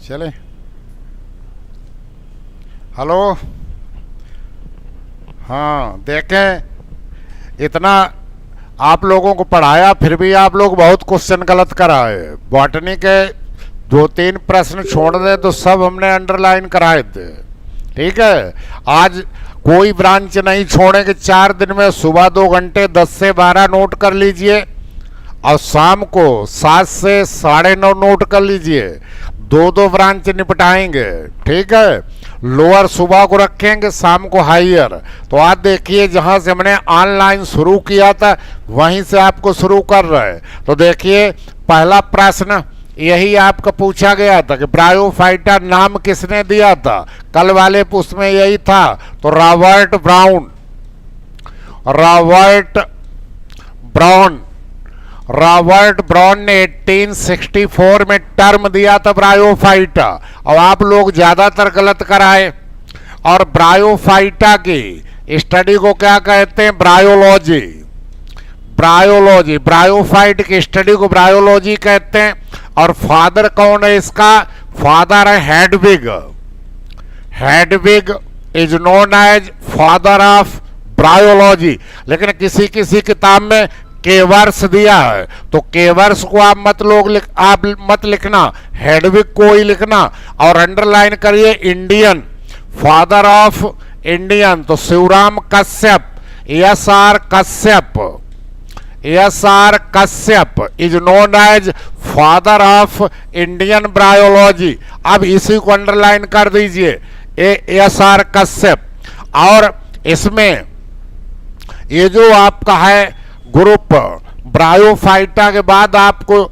चले। हेलो। हाँ देखें, इतना आप लोगों को पढ़ाया फिर भी आप लोग बहुत क्वेश्चन गलत कराए। बॉटनी के 2-3 प्रश्न छोड़ दे तो सब हमने अंडरलाइन कराए थे। ठीक है, आज कोई ब्रांच नहीं छोड़ेंगे। 4 दिन में सुबह 2 घंटे 10 से 12 नोट कर लीजिए और शाम को 7 से 9:30 नोट कर लीजिए। 2-2 ब्रांच निपटाएंगे। ठीक है, लोअर सुबह को रखेंगे, शाम को हायर। तो आज देखिए, जहां से हमने ऑनलाइन शुरू किया था वहीं से आपको शुरू कर रहे हैं। तो देखिए, पहला प्रश्न यही आपका पूछा गया था कि ब्रायोफाइटा नाम किसने दिया था। कल वाले उसमें यही था। तो रॉबर्ट ब्राउन ने 1864 में टर्म दिया था ब्रायोफाइटा। और आप लोग ज्यादातर गलत कराए। और ब्रायोफाइटा की स्टडी को क्या कहते हैं? ब्रायोलॉजी। ब्रायोफाइट की स्टडी को ब्रायोलॉजी कहते हैं। और फादर कौन है इसका? फादर है Hedwig is known as father of bryology. लेकिन किसी किसी किताब में केवर्स दिया है, तो केवर्स को आप मत लिखना, हेडविग को ही लिखना। और अंडरलाइन करिए इंडियन, फादर ऑफ इंडियन। तो Shivram Kashyap, S R. Kashyap is known as father of Indian bryology. अब इसी को अंडरलाइन कर दीजिए, एस.आर. कश्यप। और इसमें ये जो आपका है ग्रुप ब्रायोफाइटा के बाद आपको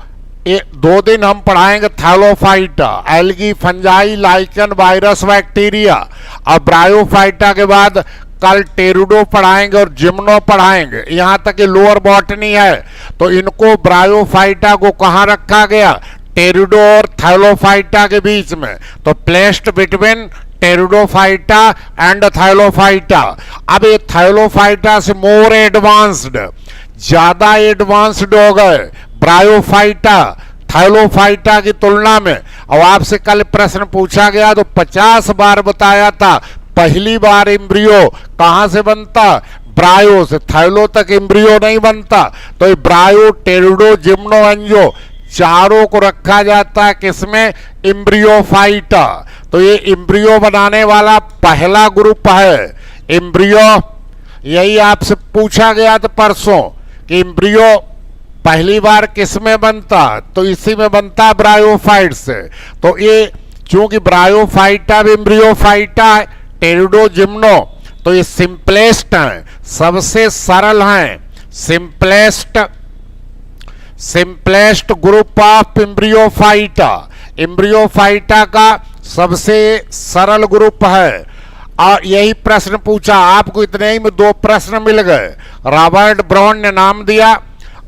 2 दिन हम पढ़ाएंगे thallophyta, algae, fungi, lichen, virus, bacteria. और ब्रायोफाइटा के बाद कल टेरुडो पढ़ाएंगे और जिम्नो पढ़ाएंगे। यहां तक कि लोअर बॉटनी है। तो इनको ब्रायोफाइटा को कहां रखा गया? टेरुडो और थैलोफाइटा के बीच में। तो प्लेस्ड बिटवीन टेरुडोफाइटा एंड थैलोफाइटा। अब ये थैलोफाइटा से मोर एडवांस्ड, ज्यादा एडवांस्ड हो गए ब्रायोफाइटा थैलोफाइटा की तुलना में। और आपसे कल प्रश्न पूछा गया तो 50 बार बताया था, पहली बार एम्ब्रियो कहां से बनता? ब्रायो से। थैलो तक एम्ब्रियो नहीं बनता। तो ये ब्रायो, टेरुडो, जिम्नो, एंजो चारों को रखा जाता है किसमें? एम्ब्रियोफाइटा। तो ये एम्ब्रियो बनाने वाला पहला ग्रुप है। एम्ब्रियो, यही आपसे पूछा गया था परसों कि एम्ब्रियो पहली बार किसमें बनता? तो इसी में बनता ब्रायोफाइट से। तो ये चूंकि ब्रायोफाइटा भी एम्ब्रियोफाइटा है, टेरुडो, जिम्नो, तो ये सिंपलेस्ट हैं, सबसे सरल हैं। Simplest group of Embryophyta, Embryophyta का सबसे सरल ग्रुप है। और यही प्रश्न पूछा आपको, इतने ही में 2 प्रश्न मिल गए। रॉबर्ट ब्राउन ने नाम दिया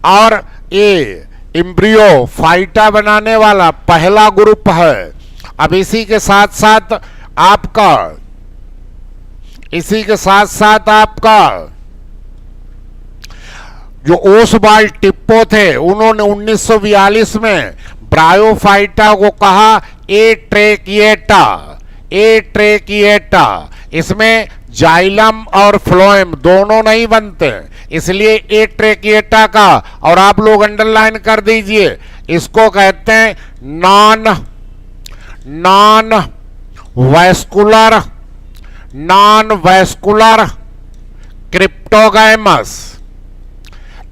और ये एम्ब्रियोफाइटा बनाने वाला पहला ग्रुप है। अब इसी के साथ साथ आपका जो ओसवाल्ड टिप्पो थे, उन्होंने 1942 में ब्रायोफाइटा को कहा एट्रेकिएटा। इसमें जाइलम और फ्लोएम दोनों नहीं बनते, इसलिए एट्रेकिएटा का। और आप लोग अंडरलाइन कर दीजिए, इसको कहते हैं non vascular cryptogams.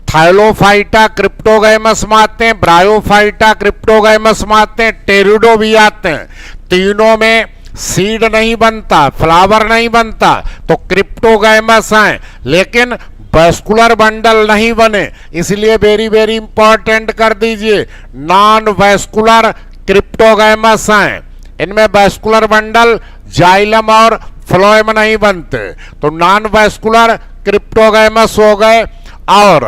Thallophyta cryptogams में आते हैं, ब्रायोफाइटा क्रिप्टोगैमस में आते हैं, टेरुडो भी आते हैं। तीनों में सीड नहीं बनता, फ्लावर नहीं बनता, तो क्रिप्टोगैमस हैं। लेकिन वैस्कुलर बंडल नहीं बने, इसलिए वेरी वेरी इंपॉर्टेंट कर दीजिए, नॉन वैस्कुलर क्रिप्टोगैमस हैं। इनमें वैस्कुलर बंडल, जाइलम और फ्लोएम नहीं बनते, तो नॉन वैस्कुलर क्रिप्टोगैमस हो गए। और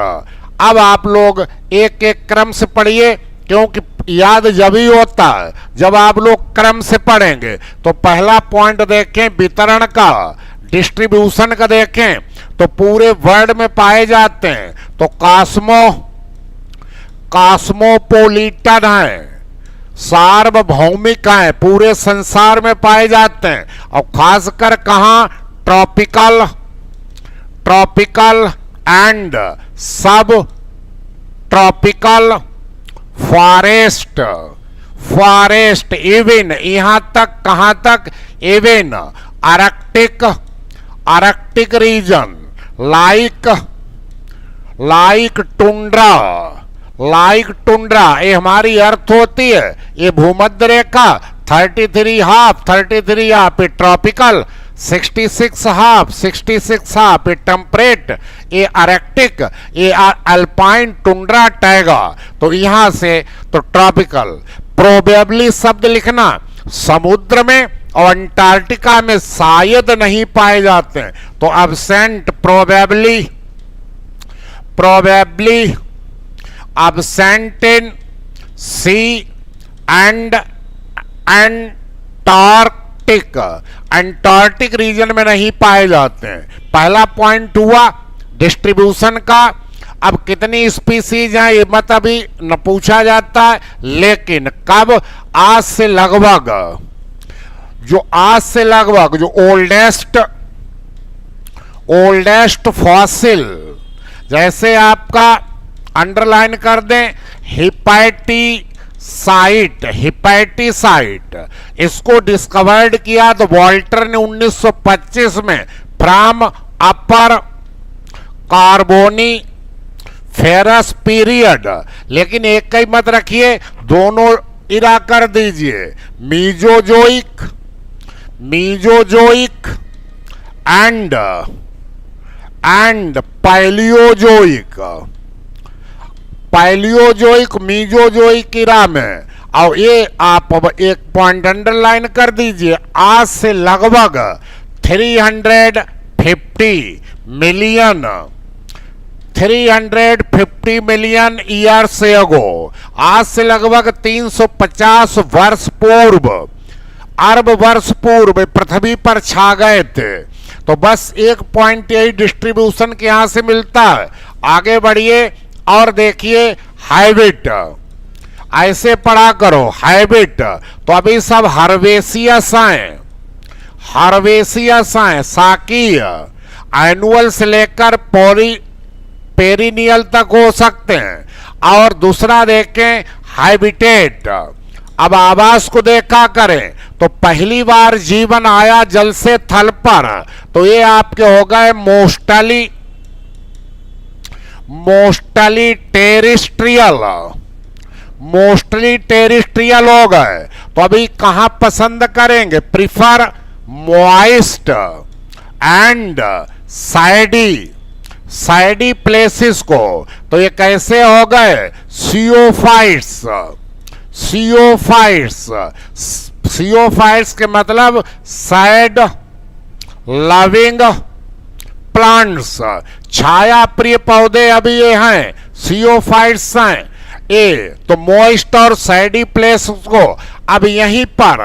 अब आप लोग एक एक क्रम से पढ़िए, क्योंकि याद जब ही होता है जब आप लोग क्रम से पढ़ेंगे। तो पहला पॉइंट देखें, वितरण का, डिस्ट्रीब्यूशन का देखें तो पूरे वर्ल्ड में पाए जाते हैं। तो कॉस्मोपोलिटन है, सार्वभौमिकाएं पूरे संसार में पाए जाते हैं, और खासकर कहां, ट्रॉपिकल, ट्रॉपिकल एंड सब ट्रॉपिकल फॉरेस्ट, फॉरेस्ट इवन यहां तक, कहां तक, even Arctic, Arctic region like, like tundra, like tundra, ये हमारी अर्थ होती है, ये भूमध्य रेखा 33 हाफ, 33 हाफ ये ट्रॉपिकल, 66 हाफ, 66 हाफ ये टेम्परेट, ये आर्कटिक, ये अल्पाइन टुंड्रा टैगा। तो यहां से तो ट्रॉपिकल, प्रोबेबली शब्द लिखना, समुद्र में और अंटार्कटिका में शायद नहीं पाए जाते हैं, तो absent, probably, probably absent in sea and Antarctic, Antarctic region में नहीं पाए जाते हैं। पहला पॉइंट हुआ डिस्ट्रीब्यूशन का। अब कितनी स्पीसीज हैं ये मत अभी न पूछा जाता है, लेकिन कब, आज से लगभग, जो आज से लगभग जो ओल्डेस्ट फॉसिल, जैसे आपका अंडरलाइन कर दें हिपैटिसाइट, हिपैटिसाइट, इसको डिस्कवर्ड किया तो वॉल्टर ने 1925 में फ्रॉम अपर कार्बोनी फेरस पीरियड, लेकिन एक का ही मत रखिए, दोनों इरा कर दीजिए, Mesozoic, Mesozoic and Palaeozoic, Palaeozoic, Mesozoic era में। और ये आप अब एक पॉइंट अंडरलाइन कर दीजिए, आज से लगभग 350 मिलियन, 350 मिलियन ईयर्स एगो, आज से लगभग 350 वर्ष पूर्व, अरब वर्ष पूर्व पृथ्वी पर छा गए थे। तो बस एक पॉइंट यही डिस्ट्रीब्यूशन के यहां से मिलता है। आगे बढ़िए और देखिए हैबिट, ऐसे पढ़ा करो हैबिट। तो अभी सब हर्वेसियस हैं, हर्वेसियस हैं, साकीय, एनुअल से लेकर पेरिनियल तक हो सकते हैं। और दूसरा देखें हैबिटेट, अब आवास को देखा करें तो पहली बार जीवन आया जल से थल पर, तो ये आपके हो गए mostly, mostly terrestrial, mostly terrestrial हो गए। तो अभी कहां पसंद करेंगे, प्रिफर मॉइस्ट एंड साइडी, साइडी प्लेसेस को। तो ये कैसे हो गए, सियोफाइट्स, सियोफाइट्स, सियोफाइट्स के मतलब साइड लविंग प्लांट्स, छाया प्रिय पौधे अभी ये हैं, सियोफाइट्स हैं ये। तो मॉइस्ट और सैडी प्लेस को अब यहीं पर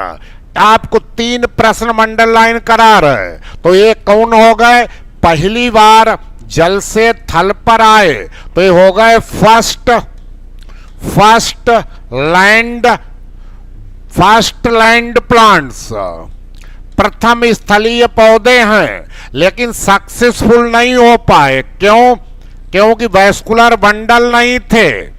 आपको 3 प्रश्न अंडरलाइन करा रहे हैं। तो ये कौन हो गए, पहली बार जल से थल पर आए, तो ये हो गए first, first land, first land plants, प्रथम स्थलीय पौधे हैं, लेकिन सक्सेसफुल नहीं हो पाए। क्यों, क्योंकि वैस्कुलर बंडल नहीं थे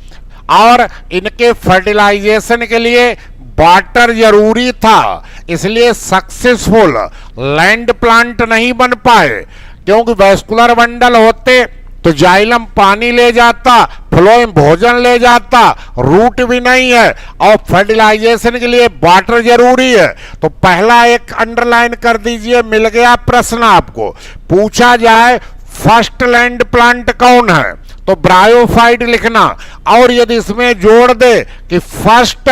और इनके फर्टिलाइजेशन के लिए वाटर जरूरी था, इसलिए सक्सेसफुल लैंड प्लांट नहीं बन पाए। क्योंकि वैस्कुलर बंडल होते तो जाइलम पानी ले जाता, फ्लोएम भोजन ले जाता, रूट भी नहीं है और फर्टिलाइजेशन के लिए वाटर जरूरी है। तो पहला एक अंडरलाइन कर दीजिए, मिल गया प्रश्न आपको। पूछा जाए फर्स्ट लैंड प्लांट कौन है, तो ब्रायोफाइट लिखना, और यदि इसमें जोड़ दे कि फर्स्ट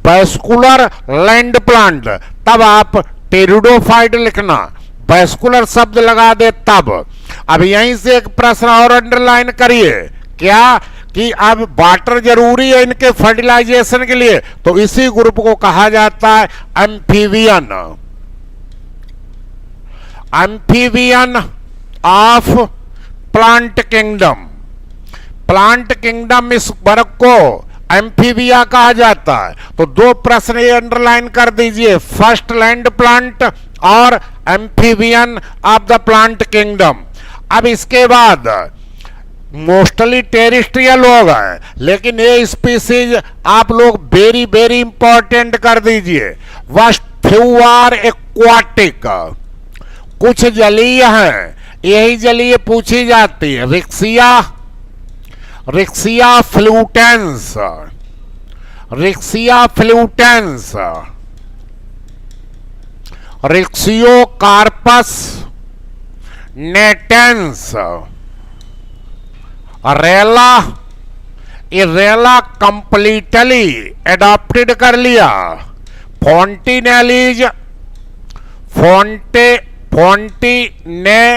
वैस्कुलर लैंड प्लांट, तब आप टेरिडोफाइट लिखना, वैस्कुलर शब्द लगा दे तब। अब यहीं से एक प्रश्न और अंडरलाइन करिए, क्या कि अब वाटर जरूरी है इनके फर्टिलाइजेशन के लिए, तो इसी ग्रुप को कहा जाता है amphibian, amphibian of plant kingdom. Plant kingdom इस वर्ग को एम्फीबिया कहा जाता है। तो दो प्रश्न ये अंडरलाइन कर दीजिए, फर्स्ट लैंड प्लांट और amphibian of the plant kingdom. अब इसके बाद मोस्टली टेरिस्ट्रियल हो गए, लेकिन ये स्पीसीज आप लोग वेरी वेरी इंपॉर्टेंट कर दीजिए। वस्ट फ्यू आर एक्वाटिक, कुछ जलीय हैं, यही जलीय पूछी जाती है। रिक्सिया, रिक्सिया फ्लूटेंस, रिक्सिया फ्लूटेंस, रिक्सियो कार्पस नेटेंस, रेला, ये रेला कंप्लीटली एडॉप्टेड कर लिया। फोंटिनेलीज, फोंटिनेलीज,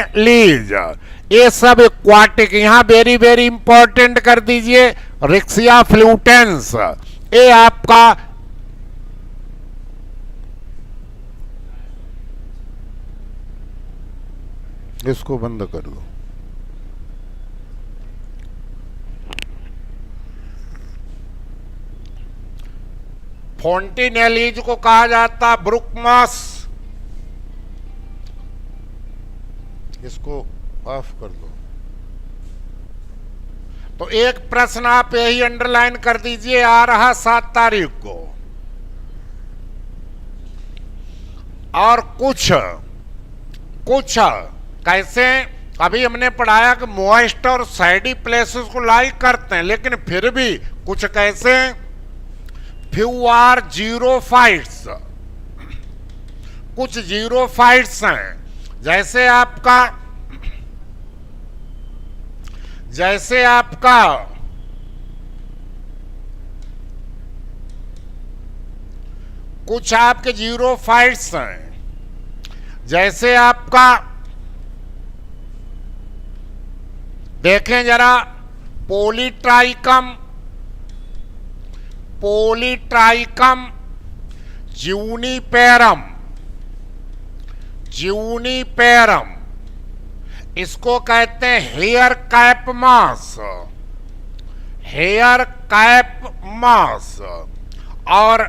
ये सब एक्वाटिक, यहां वेरी वेरी इंपॉर्टेंट कर दीजिए। रिक्सिया फ्लूटेंस, ये आपका इसको बंद कर दो। फोंटिनेलीज को कहा जाता ब्रुकमस, इसको ऑफ कर दो। तो एक प्रश्न आप यही अंडरलाइन कर दीजिए, आ रहा 7 तारीख को। और कुछ कैसे, अभी हमने पढ़ाया कि मॉइस्ट और सैडी प्लेसेस को लाइक करते हैं, लेकिन फिर भी कुछ कैसे, फ्यू आर जीरोफाइट्स, कुछ जीरोफाइट्स हैं। जैसे आपका कुछ आपके जीरोफाइट्स हैं, जैसे आपका देखें जरा, पोलीट्राइकम, पोलीट्राइकम ज्यूनिपेरम, ज्यूनिपेरम, इसको कहते हैं हेयर कैप मास, हेयर कैप मास। और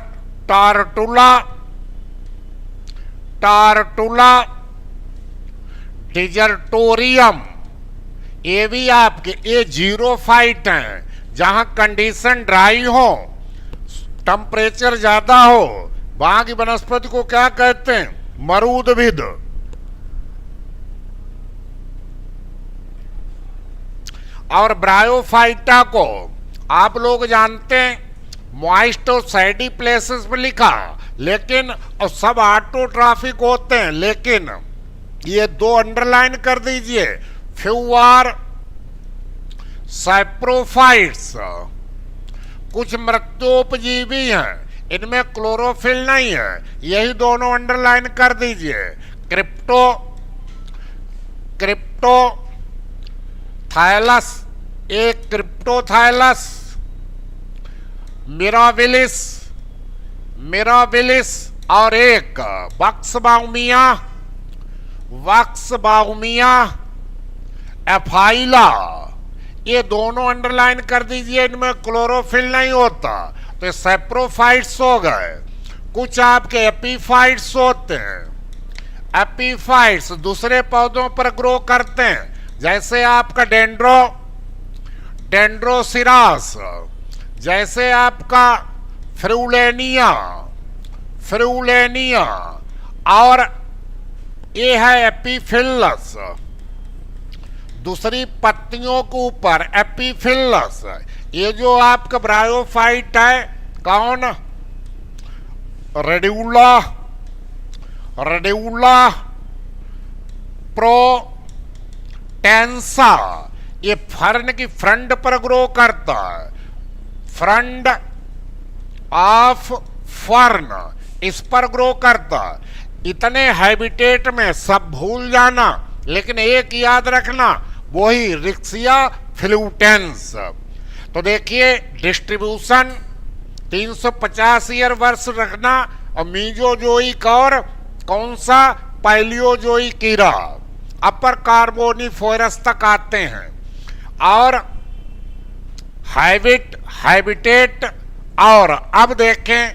टार्टुला, टार्टुला डिजर्टोरियम, ये भी आपके ये जीरोफाइट हैं। जहां कंडीशन ड्राई हो, टेम्परेचर ज्यादा हो, वहां की वनस्पति को क्या कहते हैं, मरूदभिद। और ब्रायोफाइटा को आप लोग जानते हैं, मॉइस्ट और सैडी प्लेसेस पे लिखा, लेकिन और सब ऑटोट्रॉफिक होते हैं, लेकिन ये दो अंडरलाइन कर दीजिए। फ्यू आर सैप्रोफाइट्स, कुछ मृत्योपजीवी हैं, इनमें क्लोरोफिल नहीं है, यही दोनों अंडरलाइन कर दीजिए। क्रिप्टोथाइलस, एक क्रिप्टोथाइलस, मिराबिलिस, मिराबिलिस, और एक वक्सबाउमिया, वक्सबाउमिया एफाइला, ये दोनों अंडरलाइन कर दीजिए, इनमें क्लोरोफिल नहीं होता, तो ये सैप्रोफाइट्स हो गए। कुछ आपके एपीफाइट्स होते हैं, एपीफाइट्स दूसरे पौधों पर ग्रो करते हैं, जैसे आपका डेंड्रोसिरास, जैसे आपका फ्रूलेनिया, फ्रूलेनिया, और ये है एपीफिलस, दूसरी पत्तियों के ऊपर एपीफिलस। ये जो आपका ब्रायोफाइट है, कौन, रेड्यूला, रेड्यूला प्रोटेंसा, ये फर्न की फ्रंट पर ग्रो करता है, फ्रंट ऑफ फर्न, इस पर ग्रो करता है। इतने हैबिटेट में सब भूल जाना, लेकिन एक याद रखना, वही रिक्सिया फ्लूटेंस। तो देखिए डिस्ट्रीब्यूशन 350 ईयर वर्ष रखना, और मीजोजोइक और कौन सा, पैलियोजोइक कीड़ा, अपर कार्बोनिफोरस तक आते हैं। और हैबिटेट। और अब देखें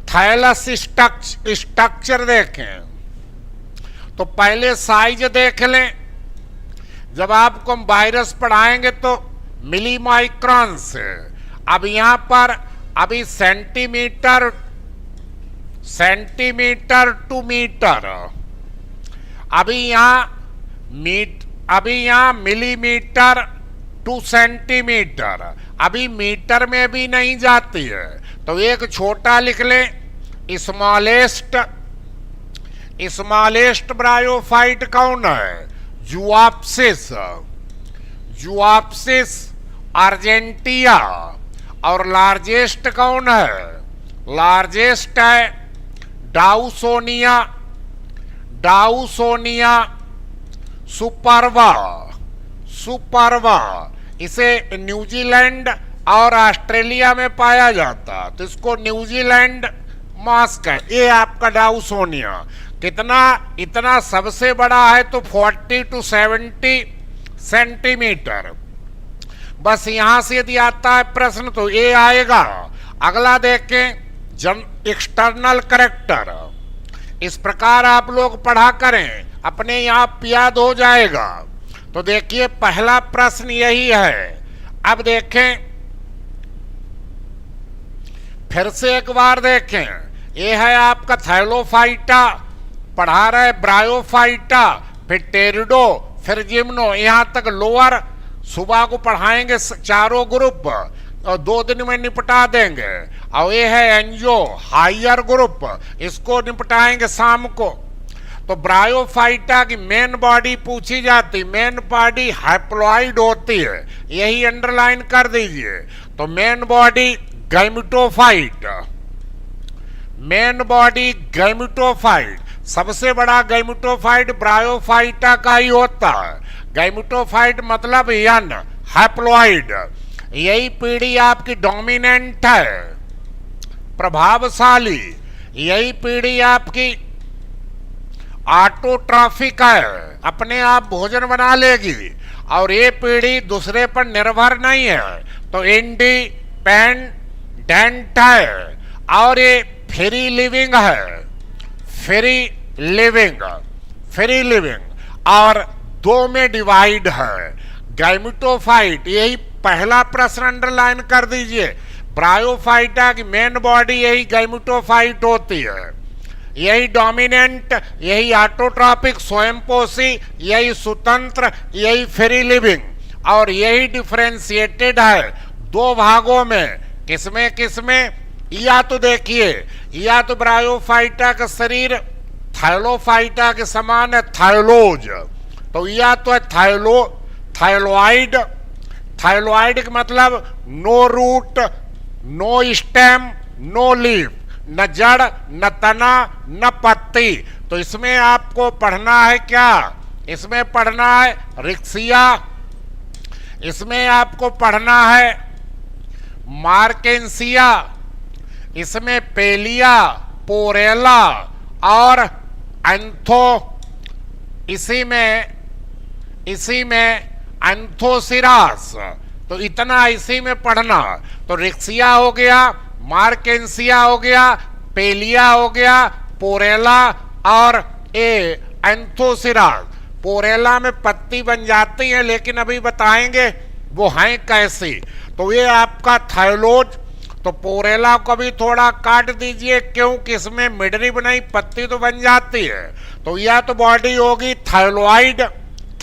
थायलस स्ट्रक्चर देखें, तो पहले साइज देख लें। जब आपको हम वायरस पढ़ाएंगे तो मिली माइक्रॉन से, अब यहां पर अभी सेंटीमीटर टू मीटर, अभी यहां मिलीमीटर टू सेंटीमीटर, अभी मीटर में भी नहीं जाती है। तो एक छोटा लिख लें, स्मॉलेस्ट ब्रायोफाइट कौन है? जुआप्सिस अर्जेंटिया। और लार्जेस्ट कौन है? लार्जेस्ट है डाउसोनिया सुपरवा। इसे न्यूजीलैंड और ऑस्ट्रेलिया में पाया जाता, तो इसको न्यूजीलैंड मास्क है। ये आपका डाउसोनिया इतना सबसे बड़ा है तो 40 to 70 सेंटीमीटर। बस यहां से यदि आता है प्रश्न तो ये आएगा। अगला देखें एक्सटर्नल कैरेक्टर। इस प्रकार आप लोग पढ़ा करें, अपने आप याद हो जाएगा। तो देखिए पहला प्रश्न यही है। अब देखें फिर से एक बार देखें, ये है आपका थाइलोफाइटा, पढ़ा रहे ब्रायोफाइटा, फिर टेरिडो, फिर जिम्नो, यहां तक लोअर। सुबह को पढ़ाएंगे चारों ग्रुप और 2 दिन में निपटा देंगे। और ये है एंजियो हायर ग्रुप, इसको निपटाएंगे शाम को। तो ब्रायोफाइटा की मेन बॉडी पूछी जाती, मेन बॉडी हैप्लॉइड होती है, यही अंडरलाइन कर दीजिए। तो main body gametophyte, main body gametophyte, सबसे बड़ा गैमेटोफाइट ब्रायोफाइटा का ही होता है। गैमेटोफाइट मतलब यन हैप्लॉइड। यही पीढ़ी आपकी डोमिनेंट है, प्रभावशाली। यही पीढ़ी आपकी ऑटोट्रॉफिक है, अपने आप भोजन बना लेगी। और ये पीढ़ी दूसरे पर निर्भर नहीं है, तो इंडिपेंडेंट है। और ये फ्री लिविंग है, फ्री लिविंग और 2 में डिवाइड है। गैमेटोफाइट, यही पहला प्रश्न अंडरलाइन कर दीजिए। ब्रायोफाइटा की मेन बॉडी यही गैमेटोफाइट होती है, यही डोमिनेंट, यही ऑटोट्रॉपिक स्वयंपोषी, यही स्वतंत्र, यही फ्री लिविंग। और यही डिफरेंशिएटेड है 2 भागों में। किसमें? या तो देखिए, या तो ब्रायोफाइटा का शरीर थाइलोफाइटा के समान है, थाइलोज। तो या तो है थाइलॉइड का मतलब no root, no stem, no leaf, न जड़, न तना, न पत्ती। तो इसमें आपको पढ़ना है क्या? इसमें पढ़ना है रिक्सिया, इसमें आपको पढ़ना है मार्केंसिया, इसमें पेलिया, पोरेला और एंथो, इसी में एंथोसिरास। तो इतना इसी में पढ़ना। तो रिक्सिया हो गया, मार्केंसिया हो गया, पेलिया हो गया, पोरेला और एंथोसिरास। पोरेला में पत्ती बन जाती है, लेकिन अभी बताएंगे वो हैं कैसी। तो ये आपका थाइलोज। तो पोरेला को भी थोड़ा काट दीजिए, क्योंकि इसमें मिडरिब नहीं, पत्ती तो बन जाती है। तो यह तो बॉडी होगी थाइलॉइड।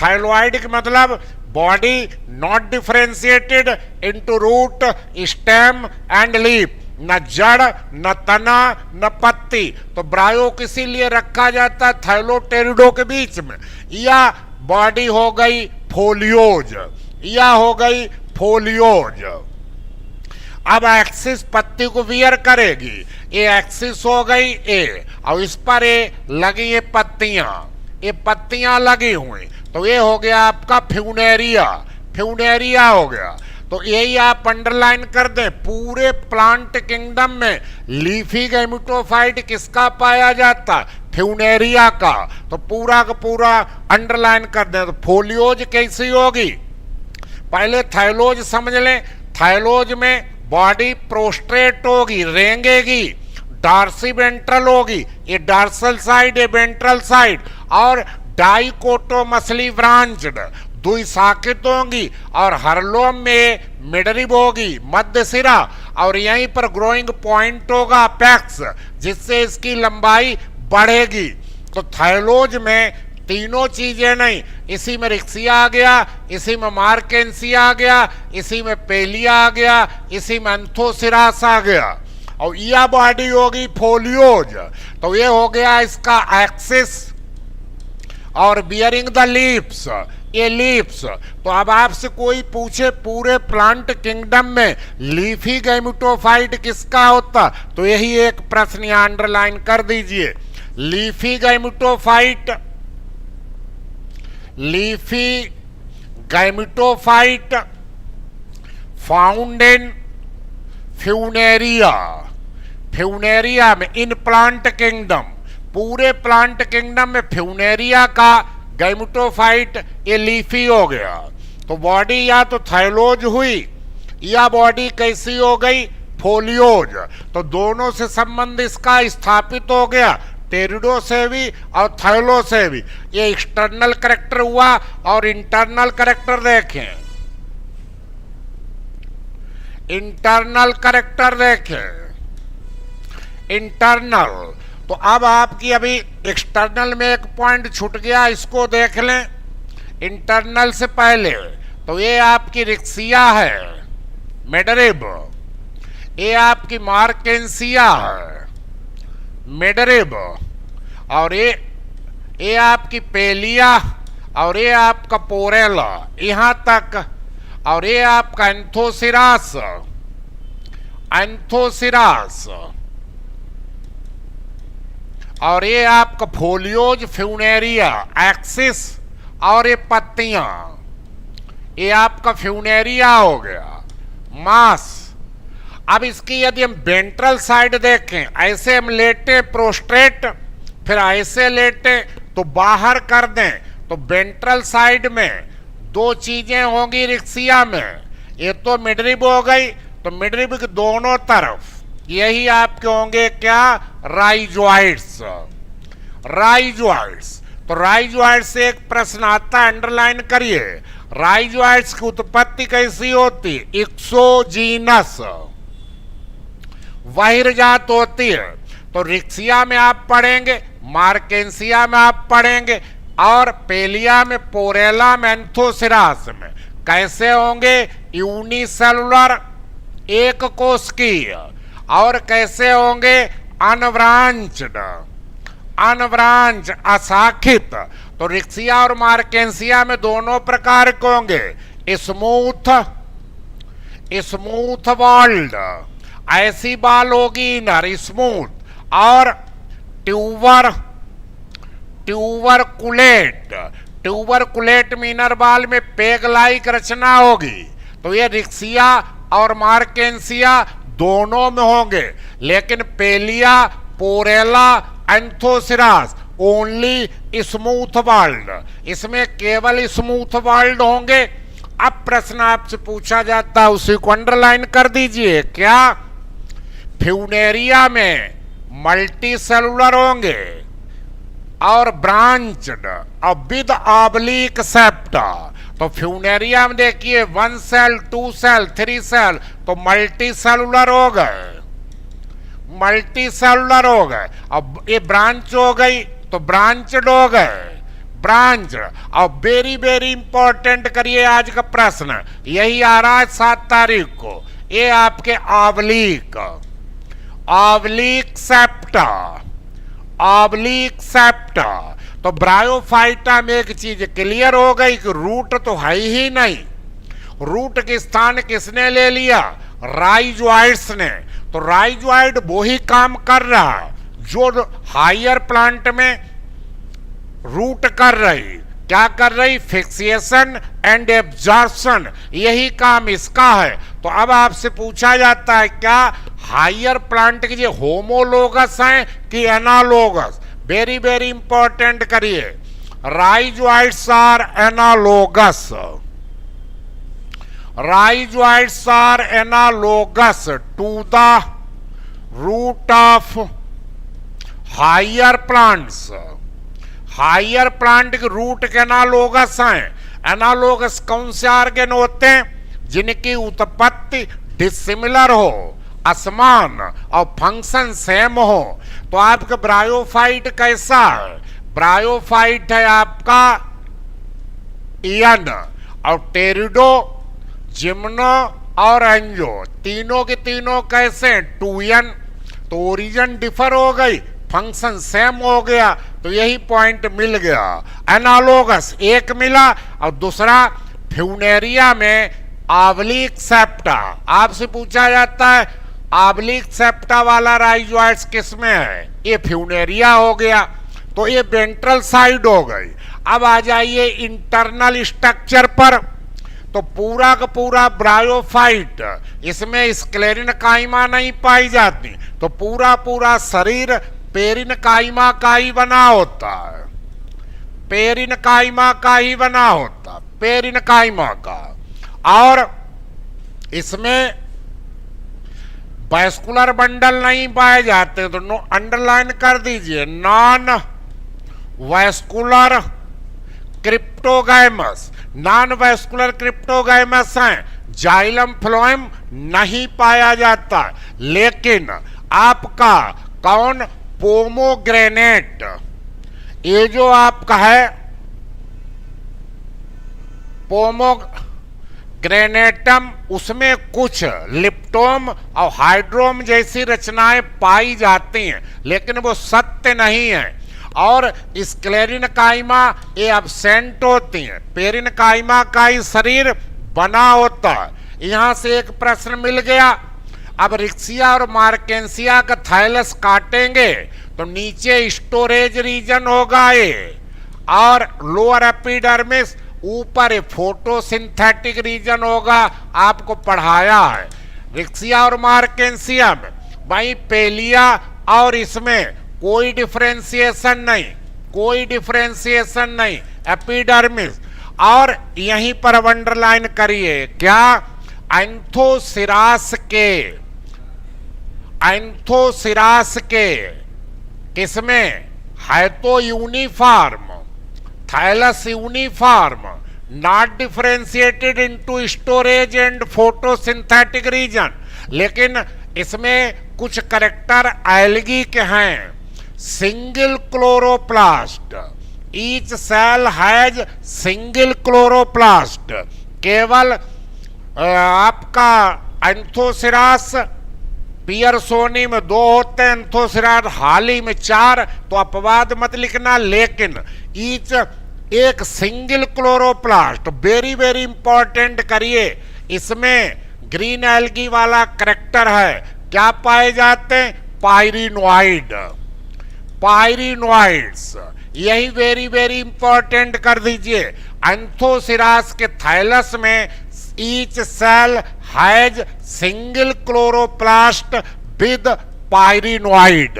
थाइलॉइड का मतलब body not differentiated into root, stem and leaf, न जड़, न तना, न पत्ती। तो ब्रायो किसी लिए रखा जाता है थाइलोटेरिडो के बीच में। या बॉडी हो गई फोलियोज, अब एक्सिस पत्ती को वियर करेगी, ये एक्सिस हो गई ए, और इस पर ये लगी ये पत्तियां लगी हुई। तो ये हो गया आपका फ्यूनेरिया हो गया। तो यही आप अंडरलाइन कर दें। पूरे प्लांट किंगडम में लीफी गैमेटोफाइट किसका पाया जाता? फ्यूनेरिया का। तो पूरा का पूरा अंडरलाइन कर दें। तो फोलियोज कैसी होगी? पहले थाइलोज समझ लें। थाइलोज में बॉडी प्रोस्ट्रेट होगी, रेंगेगी, डार्सी वेंट्रल होगी, ये डार्सल साइड, ये वेंट्रल साइड, और डाइकोटोमसली ब्रांच्ड, द्विशाखित होंगी, और हरलोम में मिडरिब होगी, मध्य सिरा, और यहीं पर ग्रोइंग पॉइंट होगा अपेक्स, जिससे इसकी लंबाई बढ़ेगी। तो थाइलोज में तीनों चीजें नहीं, इसी में रिक्सिया आ गया, इसी में मार्केंसिया आ गया, इसी में पेलिया आ गया, इसी में एंथोसिरास आ गया, और यह बॉडी होगी फोलियोज। तो ये हो गया इसका एक्सिस, और बियरिंग द लीव्स, ये लीव्स। तो अब आपसे कोई पूछे पूरे प्लांट किंगडम में लीफी गैमेटोफाइट किसका होता, तो यही एक प्रश्न यहां अंडरलाइन कर दीजिए। Leafy gametophyte, leafy gametophyte found in Funaria, Funaria में, इन प्लांट किंगडम, पूरे प्लांट किंगडम में फ्यूनेरिया का गैमेटोफाइट ये लीफी हो गया। तो बॉडी या तो थाइलोज हुई या बॉडी कैसी हो गई, फोलियोज। तो दोनों से संबंध इसका स्थापित हो गया, टेरिडो से भी और थाइलो से भी। ये एक्सटर्नल कैरेक्टर हुआ, और इंटरनल कैरेक्टर देखें, इंटरनल कैरेक्टर देखें, इंटरनल। तो अब आपकी अभी एक्सटर्नल में एक पॉइंट छूट गया, इसको देख लें इंटरनल से पहले। तो ये आपकी रिक्सिया है, मिडरिब, ये आपकी मार्केंसिया है, मिडरिब, और ये आपकी पेलिया, और ये आपका पोरेला, यहां तक, और ये आपका एंथोसिरास, एंथोसिरास, और ये आपका फोलियोज फ्यूनेरिया एक्सिस, और ये पत्तियां, ये आपका फ्यूनेरिया हो गया, मास। अब इसकी यदि हम वेंट्रल साइड देखें, ऐसे हम लेटे प्रोस्ट्रेट, फिर ऐसे लेटे तो बाहर कर दें, तो वेंट्रल साइड में दो चीजें होंगी रिक्सिया में, ये तो मिडरिब हो गई, तो मिडरिब के दोनों तरफ यही आपके होंगे क्या, राइजॉइड्स, राइजॉइड्स। तो राइजॉइड्स से एक प्रश्न आता है, अंडरलाइन करिए, राइजॉइड्स की उत्पत्ति कैसी होती, एक्सोजीनस, बहिर्जात होती है। तो रिक्सिया में आप पढ़ेंगे, मार्केंसिया में आप पढ़ेंगे, और पेलिया में, पोरेला में, एंथोसिरास में कैसे होंगे, यूनिसेलुलर, एक कोशिकीय, और कैसे होंगे, अनब्रांच्ड, अनब्रांच, अशाखित। तो रिक्सिया और मार्केंसिया में दोनों प्रकार के होंगे, स्मूथ, स्मूथ वॉल्ड, ऐसी बाल होगी इनर स्मूथ, और ट्यूबर, ट्यूबरकुलेट, ट्यूबरकुलेट में इनर बाल में पेग लाइक रचना होगी। तो ये रिक्सिया और मार्केंसिया दोनों में होंगे, लेकिन पेलिया, पोरेला, एंथोसिरास ओनली स्मूथ वर्ल्ड, इसमें केवल स्मूथ वर्ल्ड होंगे। अब प्रश्न आपसे पूछा जाता है, उसी को अंडरलाइन कर दीजिए, क्या फ्यूनेरिया में मल्टी सेलुलर होंगे और ब्रांच्ड और विद ऑब्लिक सेप्टा। तो फ्यूनेरिया में देखिए 1 सेल, 2 सेल, 3 सेल, तो मल्टी सेलुलर हो गए, मल्टी सेलुलर हो गए। अब ये ब्रांच हो गई तो ब्रांचड हो गए, ब्रांच। और वेरी वेरी इंपॉर्टेंट करिए आज का प्रश्न, यही आ रहा है 7 तारीख को, ये आपके oblique, oblique septa, oblique septa. तो ब्रायोफाइटा में एक चीज क्लियर हो गई कि रूट तो है ही नहीं, रूट के स्थान किसने ले लिया, राइजॉइड्स ने। तो राइजॉइड वो ही काम कर रहा है जो हायर प्लांट में रूट कर रही, क्या कर रही, फिक्सिएशन एंड एब्जॉर्प्शन, यही काम इसका है। तो अब आपसे पूछा जाता है क्या हायर प्लांट के जो होमोलोगस हैं कि एनालोगस, वेरी वेरी इंपॉर्टेंट करिए, rhizoids are analogous, rhizoids are analogous to the root of higher plants. Higher plant के रूट के एनालोगस हैं। एनालोगस कौन से ऑर्गेन होते हैं? जिनकी उत्पत्ति डिसिमिलर हो, असमान और फंक्शन सेम हो। तो आपका ब्रायोफाइट कैसा है? ब्रायोफाइट है आपका इयन, और टेरिडो, जिम्नो और एंजो, तीनों के तीनों कैसे? टूयन। तो ओरिजिन डिफर हो गई, फंक्शन सेम हो गया, तो यही पॉइंट मिल गया। एनालोगस एक मिला, और दूसरा फ्यूनेरिया में ऑब्लिक सेप्टा। आपसे पूछा जाता है ऑब्लिक सेप्टा वाला राइजोइड्स किसमें है? ये फ्यूनेरिया हो गया, तो ये वेंट्रल साइड हो गई। अब आ जाइए इंटरनल स्ट्रक्चर पर। तो पूरा का पूरा ब्रायोफाइट, इसमें स्क्लेरिन काइमा नहीं पाई जाती, तो पूरा पूरा शरीर पेरिन काइमा का ही बना होता है। पेरिन काइमा का ही बना होता, पेरिन काइमा का। और इसमें वैस्कुलर बंडल नहीं पाए जाते, तो अंडरलाइन कर दीजिए, non vascular cryptogams. Non vascular cryptogams हैं, जाइलम फ्लोएम नहीं पाया जाता। लेकिन आपका कौन? पोमोग्रेनेट, ये जो आपका है पोमोग्रेनेटम, उसमें कुछ लिप्टोम और हाइड्रोम जैसी रचनाएं पाई जाती हैं, लेकिन वो सत्य नहीं है। और स्क्लेरिन काइमा ये एब्सेंट होती हैं, पेरिन काइमा का ही शरीर बना होता है। यहां से एक प्रश्न मिल गया। अब रिक्सिया और मार्केंसिया का थाइलस काटेंगे तो नीचे स्टोरेज रीजन होगा ये, और लोअर एपिडर्मिस, ऊपर फोटोसिंथेटिक रीजन होगा। आपको पढ़ाया है रिक्सिया और मार्केंसिया में। भाई पेलिया और इसमें कोई डिफरेंशिएशन नहीं, कोई डिफरेंशिएशन नहीं। एपिडर्मिस, और यहीं पर अंडरलाइन करिए क्या? एंथोसिरास के किसमें है? तो uniform, thallus uniform, not differentiated into storage and photosynthetic region. लेकिन इसमें कुछ करेक्टर एल्गी के हैं। Single chloroplast, each cell has single chloroplast. केवल आपका एंथोसिरास पियरसोनी में 2 होते हैं, एंथोसिरास हाली में 4, तो अपवाद मत लिखना। लेकिन ईच एक single chloroplast, very very important करिए। इसमें ग्रीन एल्गी वाला करेक्टर है। क्या पाए जाते हैं? पायरिनोइड, पायरिनोइड्स, यही वेरी वेरी इंपॉर्टेंट कर दीजिए। एंथोसिरास के थाइलस में each cell has single chloroplast with pyrenoid.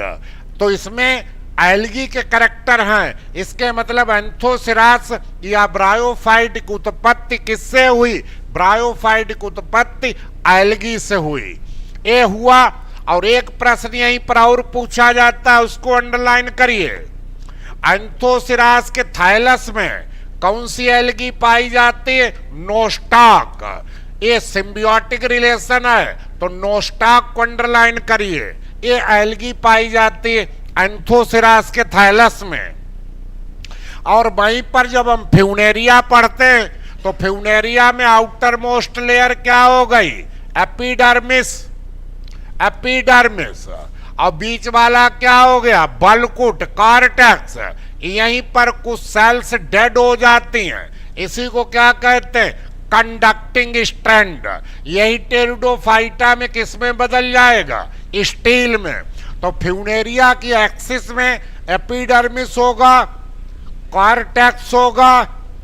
तो इसमें एल्गी के करेक्टर हैं। इसके मतलब एंथोसिरास या ब्रायोफाइट की उत्पत्ति किससे हुई? ब्रायोफाइट की उत्पत्ति एल्गी से हुई। ये हुआ। और एक प्रश्न यहीं पर और पूछा जाता है, उसको अंडरलाइन करिए। एंथोसिरास के थाइलस में कौन सी एल्गी पाई जाती है? नोस्टाक। ये सिम्बियोटिक रिलेशन है, तो नोस्टाक को अंडरलाइन करिए। ये एल्गी पाई जाती है एंथोसिरास के थाइलस में। और वहीं पर जब हम फ्यूनेरिया पढ़ते हैं, तो फ्यूनेरिया में आउटर मोस्ट लेयर क्या हो गई? Epidermis, epidermis. और बीच वाला क्या हो गया? बल्कुट, कॉर्टेक्स। यहीं पर कुछ सेल्स डेड हो जाती हैं, इसी को क्या कहते हैं? Conducting strand. यही टेरिडोफाइटा में किस में बदल जाएगा? स्टील में। तो फ्यूनेरिया की एक्सिस में एपिडर्मिस होगा, कॉर्टेक्स होगा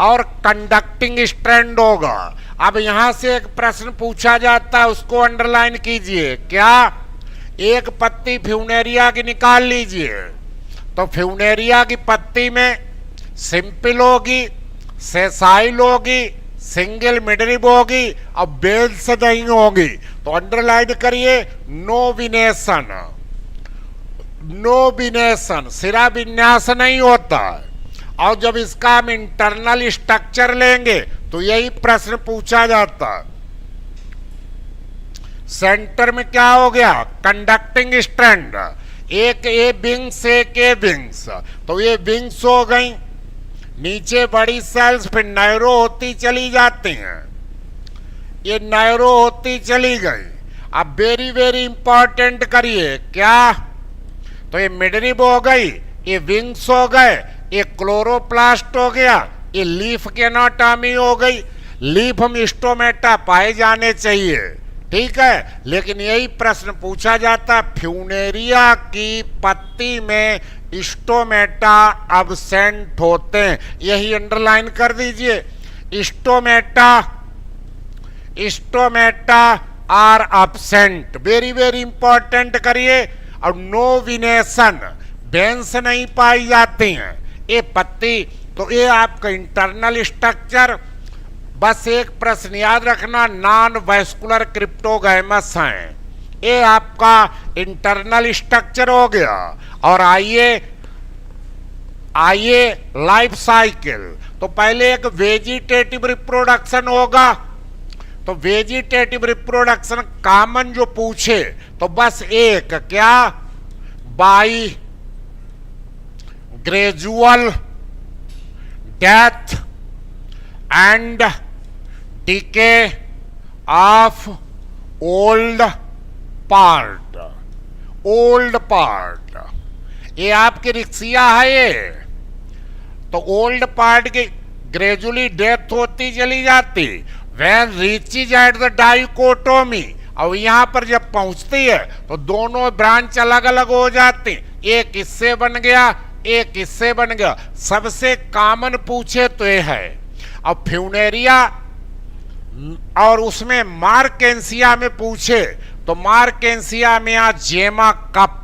और कंडक्टिंग स्ट्रैंड होगा। अब यहां से एक प्रश्न पूछा जाता है, उसको अंडरलाइन कीजिए। क्या? एक पत्ती फ्यूनेरिया की निकाल लीजिए। तो फ्यूनेरिया की पत्ती में सिंपल होगी, सेसाइल होगी, सिंगल मिडरिब होगी, अब बेल्स नहीं होगी। तो अंडरलाइन करिए नोविनेशन, नोविनेशन, सिरा विन्यास नहीं होता। और जब इसका हम इंटरनल स्ट्रक्चर लेंगे तो यही प्रश्न पूछा जाता। सेंटर में क्या हो गया, कंडक्टिंग स्ट्रैंड, एक ए विंग्स एक ए विंग्स, तो ये विंग्स हो गई। नीचे बड़ी सेल्स फिर नैरो होती चली जाती हैं, ये नैरो होती चली गई। अब वेरी वेरी इंपॉर्टेंट करिए क्या, तो ये मिडरिब हो गई, ये विंग्स हो गए, ये क्लोरोप्लास्ट हो गया, ये लीफ की एनाटॉमी हो गई। लीफ में स्टोमेटा पाए जाने चाहिए, ठीक है, लेकिन यही प्रश्न पूछा जाता, फ्यूनेरिया की पत्ती में स्टोमेटा अब्सेंट होते हैं, यही अंडरलाइन कर दीजिए। Stomata, stomata are absent, very very important करिए। और नोविनेशन, वेंस नहीं पाई जाती हैं ये पत्ती। तो ये आपका इंटरनल स्ट्रक्चर। बस एक प्रश्न याद रखना, नॉन वैस्कुलर क्रिप्टोगैमस हैं, ये आपका इंटरनल स्ट्रक्चर हो गया। और आइए आइए लाइफ साइकिल। तो पहले एक वेजिटेटिव रिप्रोडक्शन होगा, तो वेजिटेटिव रिप्रोडक्शन कॉमन जो पूछे तो बस एक क्या, by gradual death and decay of old part, old part, ये आपकी रिक्सिया है ये। तो ओल्ड पार्ट की ग्रेजुअली डेथ होती चली जाती, when reaches at the dichotomy. और यहां पर जब पहुंचती है तो दोनों ब्रांच अलग अलग हो जाती, एक इससे बन गया एक इससे बन गया। सबसे कॉमन पूछे तो ये है। अब फ्यूनेरिया और उसमें मार्केंसिया में पूछे तो मार्केंसिया में यहाँ जेमा कप,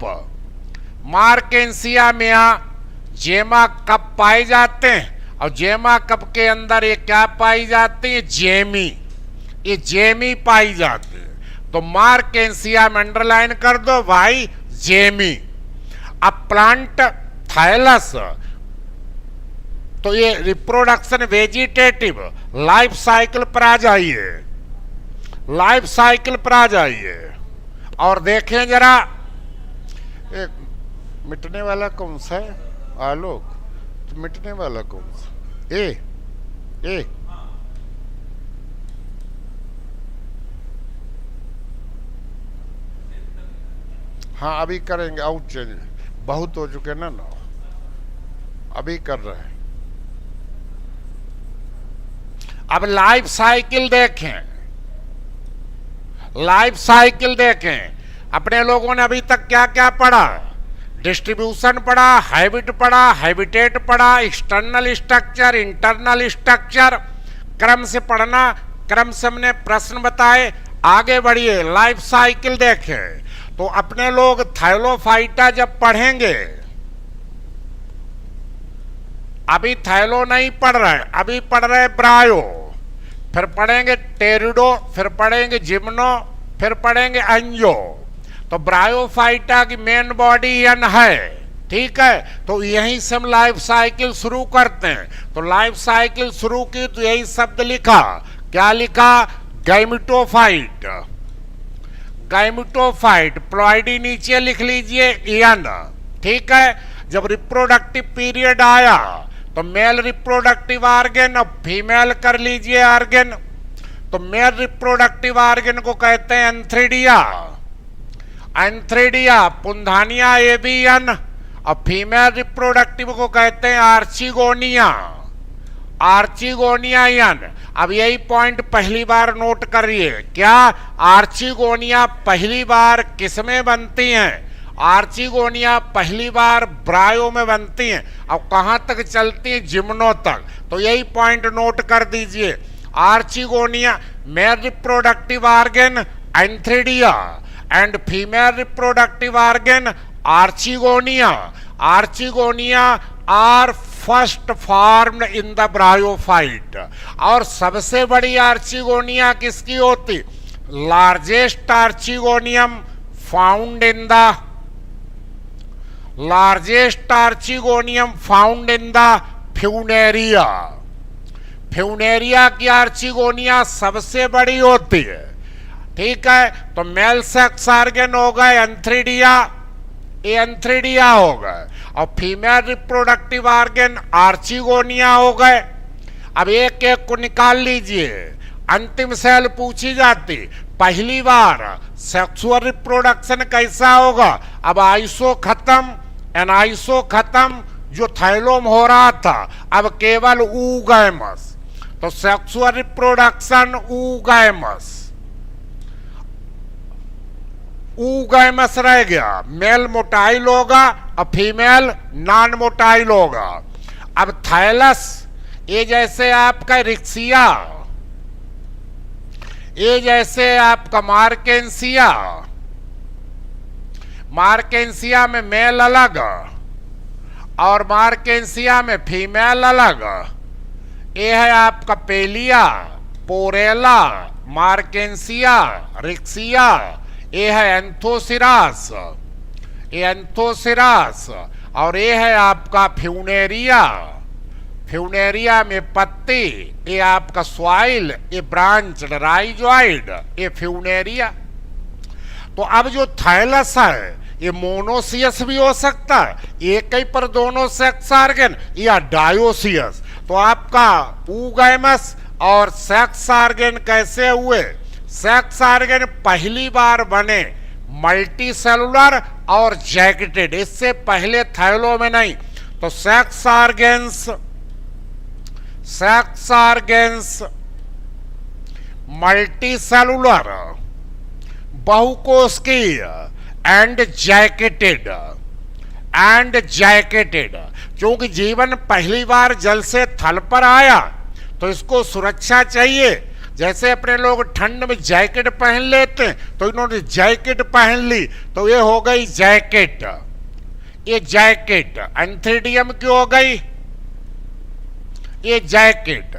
मार्केंसिया में यहाँ जेमा कप पाए जाते हैं। और जेमा कप के अंदर ये क्या पाई जाती है, जेमी, ये जेमी पाई जाती है। तो मार्केंसिया में अंडरलाइन कर दो भाई, जेमी। अब प्लांट थाइलस, तो ये रिप्रोडक्शन वेजिटेटिव, लाइफ साइकिल पर आ जाइए, लाइफ साइकिल पर आ जाइए। और देखें जरा, एक मिटने वाला कौन सा है आलोक, तो मिटने वाला कौन सा, ए हाँ अभी करेंगे, आउट चेंज बहुत हो चुके ना, अभी कर रहे हैं। अब लाइफ साइकिल देखें, लाइफ साइकिल देखें। अपने लोगों ने अभी तक क्या क्या पढ़ा, डिस्ट्रीब्यूशन पढ़ा, हैबिट पढ़ा, हैबिटेट पढ़ा, एक्सटर्नल स्ट्रक्चर, इंटरनल स्ट्रक्चर, क्रम से पढ़ना, क्रम से हमने प्रश्न बताए। आगे बढ़िए, लाइफ साइकिल देखें। तो अपने लोग थाइलोफाइटा जब पढ़ेंगे, अभी थाइलो नहीं पढ़ रहे, अभी पढ़ रहे ब्रायो, फिर पढ़ेंगे टेरिडो, फिर पढ़ेंगे जिम्नो, फिर पढ़ेंगे एंजो। तो ब्रायोफाइटा की मेन बॉडी यन है, ठीक है। तो यहीं से हम लाइफ साइकिल शुरू करते हैं। तो लाइफ साइकिल शुरू की तो यही शब्द लिखा, क्या लिखा, गैमिटोफाइट, गैमिटोफाइट, प्लॉइडी नीचे लिख लीजिए यन, ठीक है। जब रिप्रोडक्टिव पीरियड आया तो मेल रिप्रोडक्टिव ऑर्गन और फीमेल कर लीजिए ऑर्गन। तो मेल रिप्रोडक्टिव ऑर्गन को कहते हैं एंथ्रिडिया, एंथ्रिडिया पुंधानिया एवियन। और फीमेल रिप्रोडक्टिव को कहते हैं आर्चिगोनिया, आर्चिगोनियायन। अब यही पॉइंट पहली बार नोट करिए, क्या आर्चिगोनिया पहली बार किसमें बनती हैं, आर्चिगोनिया पहली बार ब्रायो में बनती हैं। अब कहां तक चलती हैं, जिम्नो तक। तो यही पॉइंट नोट कर दीजिए, archegonia male reproductive organ antheridia and female reproductive organ archegonia. Archegonia are first formed in the bryophyte. और सबसे बड़ी आर्चिगोनिया किसकी होती? Largest archegonium found in the Funaria. Funaria की आर्चिगोनिया सबसे बड़ी होती है। ठीक है, तो मेल सेक्स ऑर्गन हो गए एंथ्रीडिया, ये एंथ्रीडिया हो गए, और फीमेल रिप्रोडक्टिव ऑर्गन आर्चिगोनिया हो गए। अब एक एक को निकाल लीजिए, अंतिम सेल पूछी जाती। पहली बार सेक्सुअल रिप्रोडक्शन कैसा होगा? अब आइसो खत्म, एनाइसो खत्म, जो थाइलोम हो रहा था, अब केवल ऊगैमस। तो सेक्सुअल रिप्रोडक्शन ऊगैमस रह गया। मेल मोटाइल होगा और फीमेल नॉन मोटाइल होगा। अब थाइलस, ये जैसे आपका रिक्सिया, ये जैसे आपका मार्केंसिया, मार्केंसिया में मेल अलग और मार्केंसिया में फीमेल अलग। ये है आपका पेलिया, पोरेला, मार्केंसिया, रिक्सिया। ये है एंथोसिरास, ये एंथोसिरास। और ये है आपका फ्यूनेरिया, फ्यूनेरिया में पत्ती, ये आपका स्वाइल, ये ब्रांच राइजॉइड, ये फ्यूनेरिया। तो अब जो थाइलस है ये मोनोसियस भी हो सकता है, एक ही पर दोनों सेक्स ऑर्गन, या डायोसियस। तो आपका ऊगैमस और सेक्स ऑर्गन कैसे हुए? सेक्स ऑर्गन पहली बार बने मल्टी सेलुलर और जैकेटेड, इससे पहले थाइलो में नहीं। तो सेक्स ऑर्गन्स मल्टी सेलुलर, बहुकोशिकीय एंड जैकेटेड। क्योंकि जीवन पहली बार जल से थल पर आया तो इसको सुरक्षा चाहिए। जैसे अपने लोग ठंड में जैकेट पहन लेते हैं, तो इन्होंने जैकेट पहन ली, तो ये हो गई जैकेट। ये जैकेट एंथ्रीडियम की हो गई, ये जैकेट।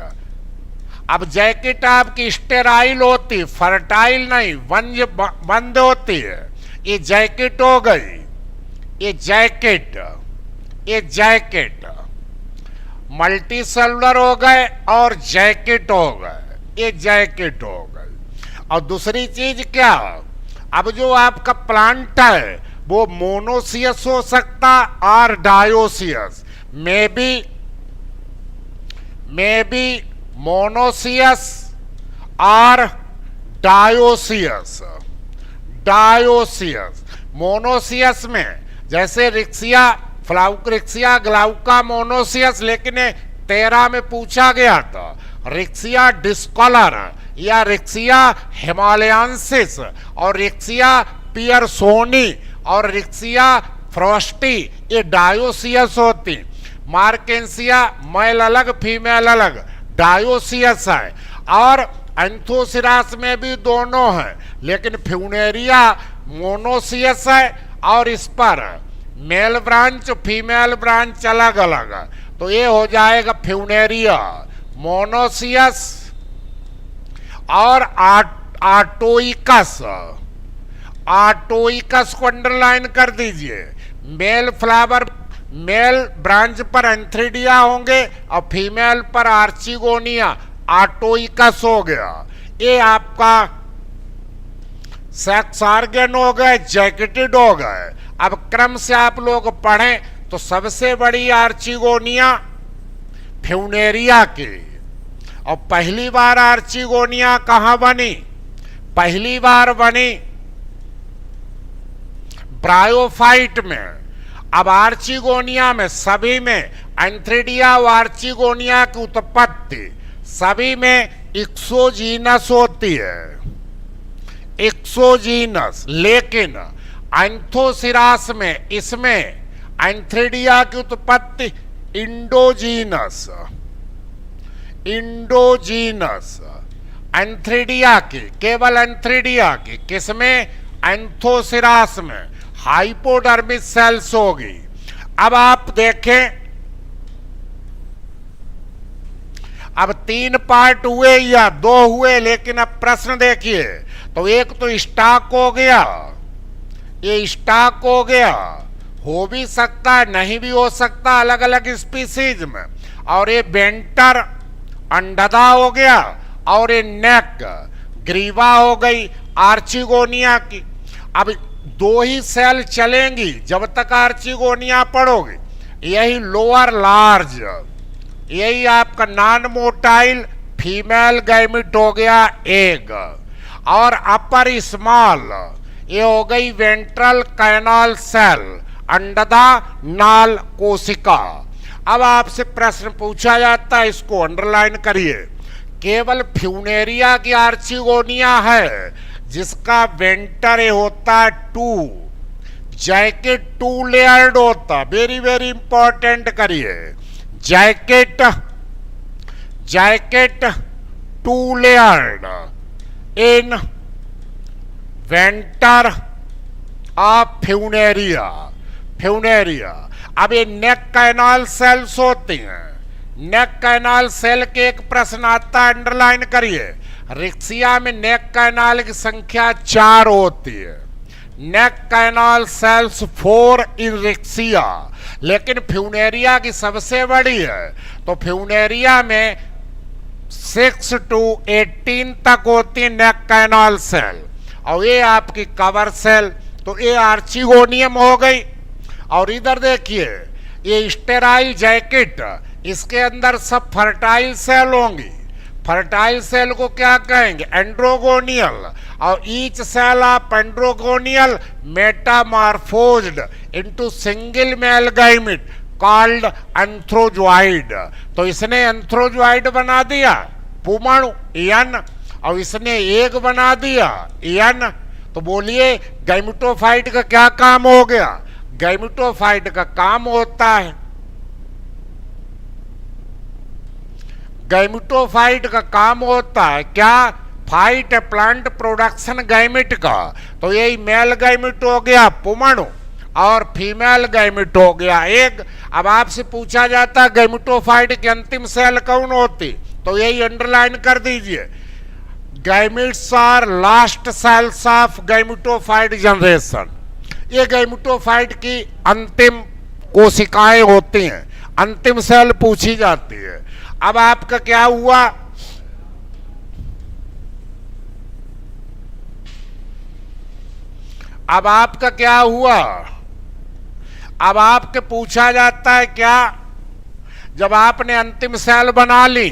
अब जैकेट आपकी स्टेराइल होती, फर्टाइल नहीं, बंद होती है। ये जैकेट हो गई, ये जैकेट मल्टी सेलुलर हो गए और जैकेट हो गए, ये जैकेट हो गई। और दूसरी चीज क्या? अब जो आपका प्लांट है वो मोनोसियस हो सकता और डायोसियस, मे बी मोनोसियस और डायोसियस। मोनोसियस में जैसे रिक्सिया ग्लाउका मोनोसियस, लेकिन 13 में पूछा गया था। रिक्सिया डिस्कॉलर या रिक्सिया हिमालयंसिस और रिक्सिया पियरसोनी और रिक्सिया फ्रॉस्टी, ये डायोसियस होती। मार्केंसिया मेल अलग फीमेल अलग, डायोसियस है। और एंथोसिरास में भी दोनों हैं, लेकिन फ्यूनेरिया मोनोसियस है और इस पर मेल ब्रांच फीमेल ब्रांच अलग अलग। तो ये हो जाएगा फ्यूनेरिया मोनोसियस। और आटोइकस को अंडरलाइन कर दीजिए। मेल ब्रांच पर एंथ्रीडिया होंगे और फीमेल पर आर्चिगोनिया, आटोइकस हो गया। ये आपका सेक्स ऑर्गन हो गए, जैकेटेड हो गए। अब क्रम से आप लोग पढ़ें तो सबसे बड़ी आर्चिगोनिया फ्यूनेरिया की। और पहली बार आर्चिगोनिया कहां बनी? पहली बार बनी ब्रायोफाइट में। अब आर्चिगोनिया में सभी में एंथ्रीडिया व आर्चिगोनिया की उत्पत्ति सभी में एक्सोजीनस होती है, एक्सोजीनस। लेकिन एंथोसिरास में इसमें एंथ्रीडिया की उत्पत्ति इंडोजीनस एंथ्रीडिया की, केवल एंथ्रीडिया की। किसमें? एंथोसिरास में हाइपोडर्मिस सेल्स होगी। अब आप देखें अब 3 पार्ट हुए या 2 हुए, लेकिन अब प्रश्न देखिए। तो एक तो स्टॉक हो गया, ये स्टॉक हो गया, हो भी सकता है नहीं भी हो सकता अलग अलग स्पीसीज में। और ये बेंटर अंडदा हो गया, और ये नेक ग्रीवा हो गई आर्चिगोनिया की। अब 2 ही सेल चलेंगी जब तक आर्चिगोनिया पढ़ोगे। यही लोअर लार्ज, यही आपका नॉन मोटाइल फीमेल गैमिट हो गया एग, और अपर स्मॉल ये हो गई वेंट्रल कैनाल सेल अंडदा नाल कोशिका। अब आपसे प्रश्न पूछा जाता है, इसको अंडरलाइन करिए। केवल फ्यूनेरिया की आर्चिगोनिया है जिसका वेंटर ये होता है 2, जैकेट 2 लेयर्ड होता, वेरी वेरी इंपॉर्टेंट करिए। Jacket 2 layered in venter of Funaria. अब ये नेक कैनाल सेल्स होती हैं। नेक कैनाल सेल के एक प्रश्न आता है, अंडरलाइन करिए। रिक्सिया में नेक कैनाल की संख्या 4 होती है। नेक कैनाल सेल्स 4 इन रिक्सिया, लेकिन फ्यूनेरिया की सबसे बड़ी है। तो फ्यूनेरिया में 6 to 18 तक होती है नेक कैनाल सेल, और ये आपकी कवर सेल। तो ये आर्चिगोनियम हो गई। और इधर देखिए ये स्टेराइल जैकेट, इसके अंदर सब फर्टाइल सेल होंगी। फर्टाइल सेल को क्या कहेंगे? एंड्रोगोनियल। और each cell of androgonial metamorphosed into single male gamete called antherozoid. तो इसने एंथ्रोजॉइड बना दिया पुमाणु एन, और इसने एक बना दिया एन। तो बोलिए गैमिटोफाइट का क्या काम हो गया? गैमिटोफाइट का काम होता है, गैमिटोफाइट का काम होता है क्या? फाइट प्लांट प्रोडक्शन गैमिट का। तो यही मेल गैमिट हो गया पुमाणु, और फीमेल गैमिट हो गया एग। अब आपसे पूछा जाता है गैमिटोफाइट की अंतिम सेल कौन होती? तो यही अंडरलाइन कर दीजिए। Gametes are last cells of gametophyte generation. ये गैमिटोफाइट की अंतिम कोशिकाएं होती हैं, अंतिम सेल पूछी जाती है। अब आपका क्या हुआ? अब आपका क्या हुआ? अब आपके पूछा जाता है क्या? जब आपने अंतिम सेल बना ली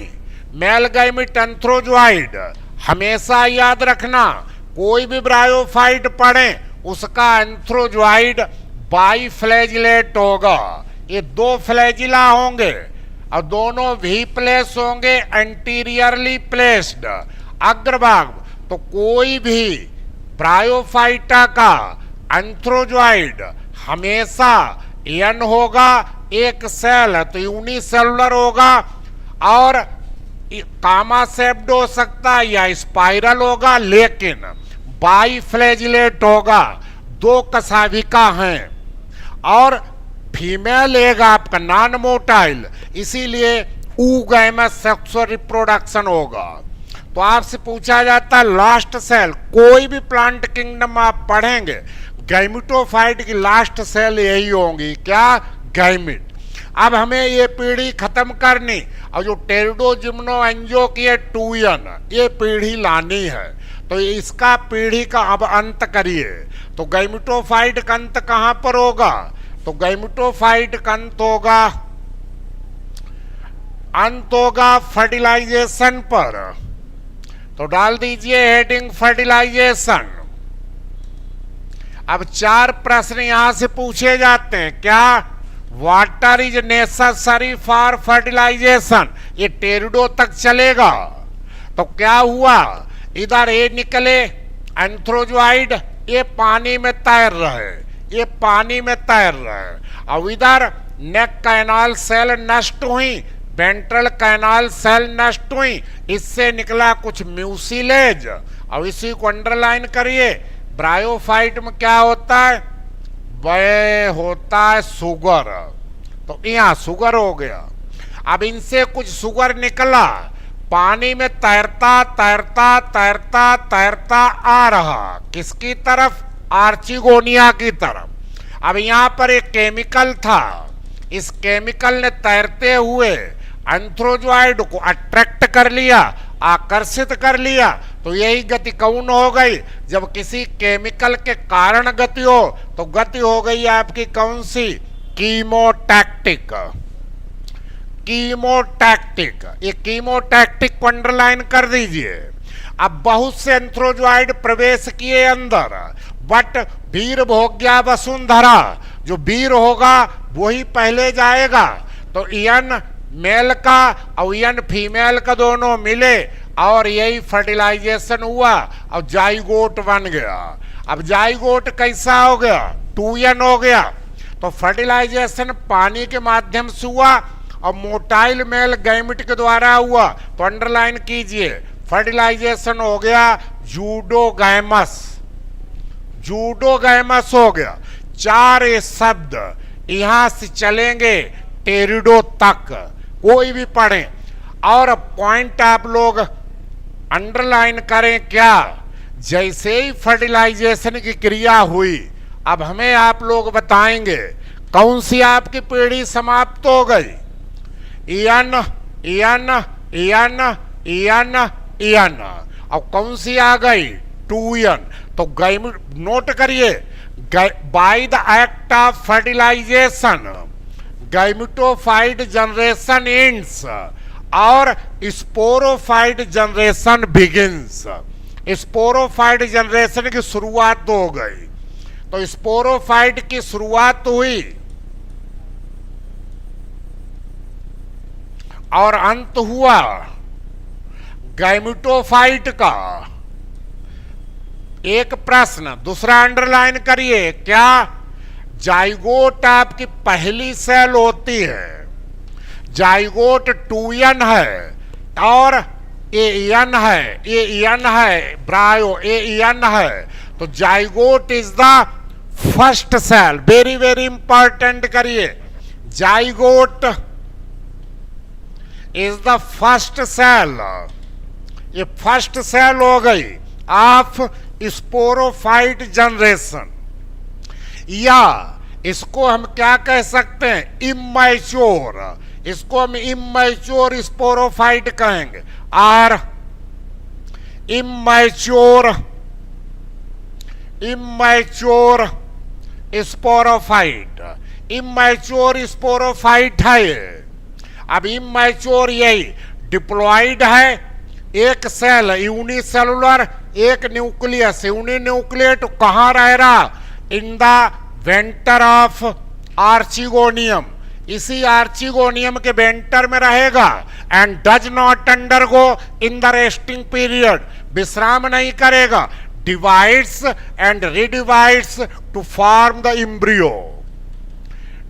मेल गैमिट एंथ्रोजॉइड, हमेशा याद रखना कोई भी ब्रायोफाइट पढ़े उसका एंथ्रोजॉइड बाईफ्लैजिलेट होगा। ये 2 फ्लैजिला होंगे और दोनों भी प्लेस होंगे एंटीरियरली प्लेस्ड अग्रभाग। तो कोई भी ब्रायोफाइटा का एंथ्रोजॉइड हमेशा एन होगा, एक सेल है तो यूनिसेलुलर होगा, और कामा सेप्ड हो सकता है या स्पाइरल होगा, लेकिन बाईफ्लैजिलेट होगा। 2 कशाभिका हैं, और फीमेल एग आपका नॉन मोटाइल, इसीलिए ऊगैमस सेक्सुअल रिप्रोडक्शन होगा। तो आपसे पूछा जाता है लास्ट सेल, कोई भी प्लांट किंगडम आप पढ़ेंगे गैमिटोफाइट की लास्ट सेल यही होंगी, क्या? गैमिट। अब हमें ये पीढ़ी खत्म करनी, और जो टेरिडोजिम्नो एंजो की है 2n, ये पीढ़ी लानी है। तो इसका पीढ़ी का अब अंत करिए। तो गैमिटोफाइट का अंत कहां पर होगा? तो गैमिटोफाइट का अंत होगा फर्टिलाइजेशन पर। तो डाल दीजिए हेडिंग फर्टिलाइजेशन। अब 4 प्रश्न यहां से पूछे जाते हैं, क्या? Water is necessary for fertilization, ये टेरिडो तक चलेगा। तो क्या हुआ? इधर ये निकले एंथ्रोजॉइड, ये पानी में तैर रहे, ये पानी में तैर रहे, और इधर नेक कैनाल सेल नष्ट हुई, वेंट्रल कैनाल सेल नष्ट हुई, इससे निकला कुछ म्यूसिलेज। और इसी को अंडरलाइन करिए। ब्रायोफाइट में क्या होता है? वह होता है सुगर। तो यहाँ सुगर हो गया। अब इनसे कुछ शुगर निकला, पानी में तैरता तैरता तैरता तैरता आ रहा, किसकी तरफ? आर्चिगोनिया की तरफ। अब यहां पर एक केमिकल था, इस केमिकल ने तैरते हुए एंथ्रोजॉइड को अट्रैक्ट कर लिया, आकर्षित कर लिया। तो यही गति कौन हो गई? जब किसी केमिकल के कारण गति हो तो गति हो गई आपकी कौन सी? कीमोटैक्टिक। कीमोटैक्टिक, ये कीमोटैक्टिक को अंडरलाइन कर दीजिए। अब बहुत से एंथ्रोजॉइड प्रवेश किए अंदर, बट वीर भोग्या वसुंधरा, जो वीर होगा वही पहले जाएगा। तो ईयन मेल का और ईयन फीमेल का दोनों मिले और यही फर्टिलाइजेशन हुआ और जाइगोट बन गया। अब जाइगोट कैसा हो गया? 2n हो गया। तो फर्टिलाइजेशन पानी के माध्यम से हुआ और मोटाइल मेल गैमेट के द्वारा हुआ। तो अंडरलाइन कीजिए, फर्टिलाइजेशन हो गया जूडोगैमस, जूडोगैमस हो गया। 4 शब्द यहां से चलेंगे टेरिडो तक, कोई भी पढ़ें। और पॉइंट आप लोग अंडरलाइन करें क्या? जैसे ही फर्टिलाइजेशन की क्रिया हुई, अब हमें आप लोग बताएंगे कौन सी आपकी पीढ़ी समाप्त हो गई? N n n n n, और कौन सी आ गई? 2n। तो नोट करिए, by the act of fertilization gametophyte generation ends और sporophyte generation begins. Sporophyte generation की शुरुआत हो गई। तो स्पोरोफाइट की शुरुआत हुई और अंत हुआ गैमेटोफाइट का। एक प्रश्न दूसरा अंडरलाइन करिए, क्या जाइगोट आपकी पहली सेल होती है? जाइगोट 2n है और AN है, AN है, ब्रायो AN है। तो zygote is the first cell. Very very important करिए, zygote is the first cell. ये फर्स्ट सेल हो गई ऑफ स्पोरोफाइट जनरेशन, या इसको हम क्या कह सकते हैं? इमैच्योर। इसको हम इमैच्योर स्पोरोफाइट कहेंगे। Are immature, immature sporophyte, immature sporophyte है ये। अब इमैच्योर यही डिप्लॉइड है, एक सेल यूनिसेलुलर, एक न्यूक्लियस यूनिन्यूक्लिएट। कहां रह रहा? In the venter of archegonium, इसी आर्चिगोनियम के वेंटर में रहेगा। And does not undergo in the resting period, विश्राम नहीं करेगा। Divides and redivides to form the embryo,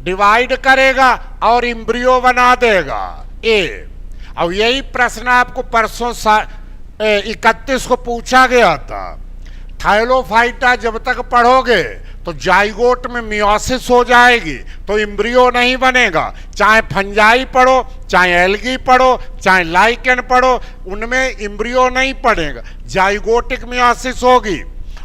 divide करेगा और इम्ब्रियो बना देगा। ए, और यही प्रश्न आपको परसों 31 को पूछा गया था। थाइलोफाइटा जब तक पढ़ोगे तो जाइगोट में मियोसिस हो जाएगी, तो इम्ब्रियो नहीं बनेगा। चाहे फंजाई पढ़ो, चाहे एल्गी पढ़ो, चाहे लाइकेन पढ़ो, उनमें इम्ब्रियो नहीं पड़ेगा, जाइगोटिक मियोसिस होगी।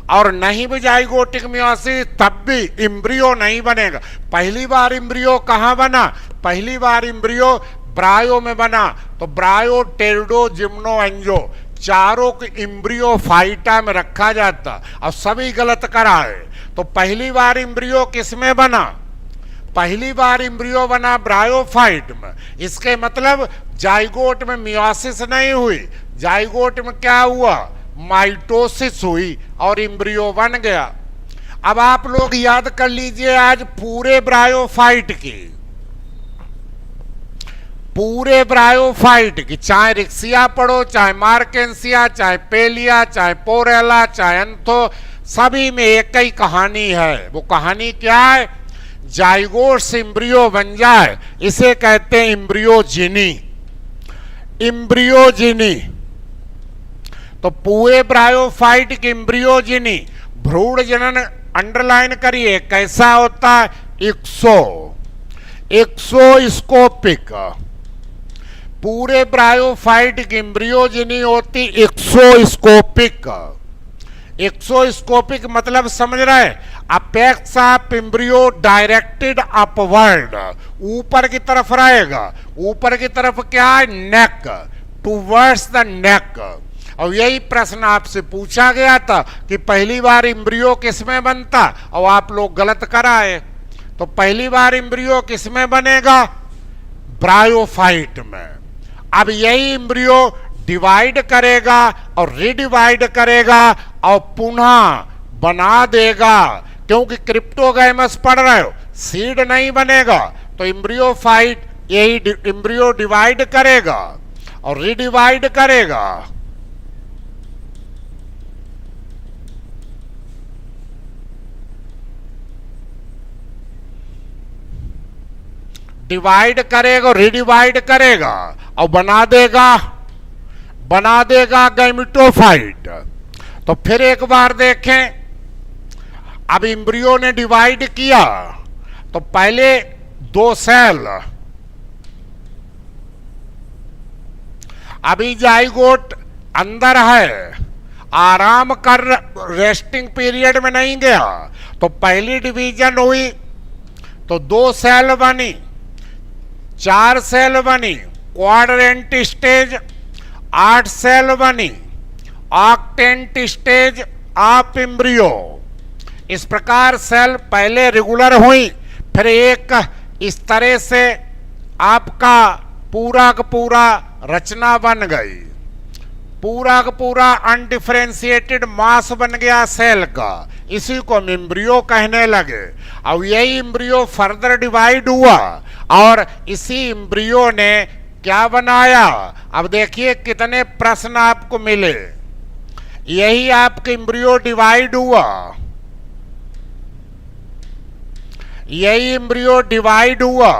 और नहीं भी जाइगोटिक मियोसिस तब भी इम्ब्रियो नहीं बनेगा। पहली बार इम्ब्रियो कहाँ बना? पहली बार इम्ब्रियो ब्रायो में बना। तो ब्रायो, टेरिडो, जिम्नो, एंजो, चारों को इम्ब्रियो फाइटा में रखा जाता और सभी गलत करा है। तो पहली बार इम्ब्रियो किस में बना? पहली बार इम्ब्रियो बना ब्रायोफाइट में। इसके मतलब जाइगोट में मियोसिस नहीं हुई, जाइगोट में क्या हुआ? माइटोसिस हुई और इम्ब्रियो बन गया। अब आप लोग याद कर लीजिए आज पूरे ब्रायोफाइट की, पूरे ब्रायोफाइट की, चाहे रिक्सिया पढ़ो, चाहे मार्केंसिया, चाहे पेलिया, चाहे पोरेला, चाहे एंथो, सभी में एक ही कहानी है। वो कहानी क्या है? जाइगोट से इम्ब्रियो बन जाए, इसे कहते हैं इम्ब्रियोजिनी। इम्ब्रियोजिनी, तो पूरे ब्रायोफाइट की इम्ब्रियोजिनी, भ्रूण जनन अंडरलाइन करिए कैसा होता है? एक्सोस्कोपिक, पूरे ब्रायोफाइट की एम्ब्रियोजेनी होती एक्सोस्कोपिक। एक्सोस्कोपिक मतलब समझ रहे, apex of embryo directed upward, ऊपर की तरफ रहेगा। ऊपर की तरफ क्या है? नेक, टूवर्ड्स द नेक। और यही प्रश्न आपसे पूछा गया था कि पहली बार एम्ब्रियो किसमें बनता, और आप लोग गलत कराए। तो पहली बार एम्ब्रियो किसमें बनेगा? ब्रायोफाइट में। अब यही एम्ब्रियो डिवाइड करेगा और रिडिवाइड करेगा और पुनः बना देगा, क्योंकि क्रिप्टोगैमस पढ़ रहे हो, सीड नहीं बनेगा। तो एम्ब्रियोफाइट यही एम्ब्रियो डिवाइड करेगा और रिडिवाइड करेगा। डिवाइड करेगा, रिडिवाइड करेगा और बना देगा गैमेटोफाइट। तो फिर एक बार देखें, अब एम्ब्रियो ने डिवाइड किया तो पहले 2 सेल, अभी जाइगोट अंदर है, आराम कर, रेस्टिंग पीरियड में नहीं गया। तो पहली डिवीजन हुई तो 2 सेल बनी, 4 सेल बनी, क्वाड्रेंट स्टेज, 8 सेल बनी, ऑक्टेंट स्टेज ऑफ एम्ब्रियो। इस प्रकार सेल पहले रेगुलर हुई, फिर एक इस तरह से आपका पूरा का पूरा रचना बन गई, पूरा का पूरा अनडिफरेंशिएटेड मास बन गया सेल का। इसी को हम एम्ब्रियो कहने लगे। अब यही एम्ब्रियो फर्दर डिवाइड हुआ और इसी एम्ब्रियो ने क्या बनाया। अब देखिए कितने प्रश्न आपको मिले। यही आपके एम्ब्रियो डिवाइड हुआ, यही एम्ब्रियो डिवाइड हुआ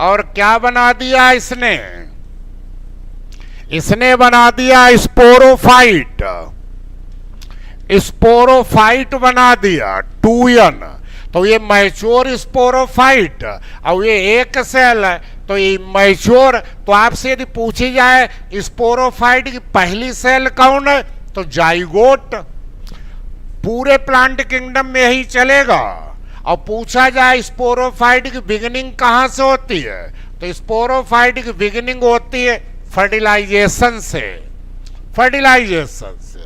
और क्या बना दिया इसने? इसने बना दिया स्पोरोफाइट। स्पोरोफाइट बना दिया 2n। तो ये मैच्योर स्पोरोफाइट और ये एक सेल है, तो ये मैच्योर। तो आपसे यदि पूछी जाए स्पोरोफाइट की पहली सेल कौन है, तो जाइगोट। पूरे प्लांट किंगडम में यही चलेगा। और पूछा जाए स्पोरोफाइट की बिगिनिंग कहां से होती है, तो स्पोरोफाइट की बिगिनिंग होती है फर्टिलाइजेशन से। फर्टिलाइजेशन से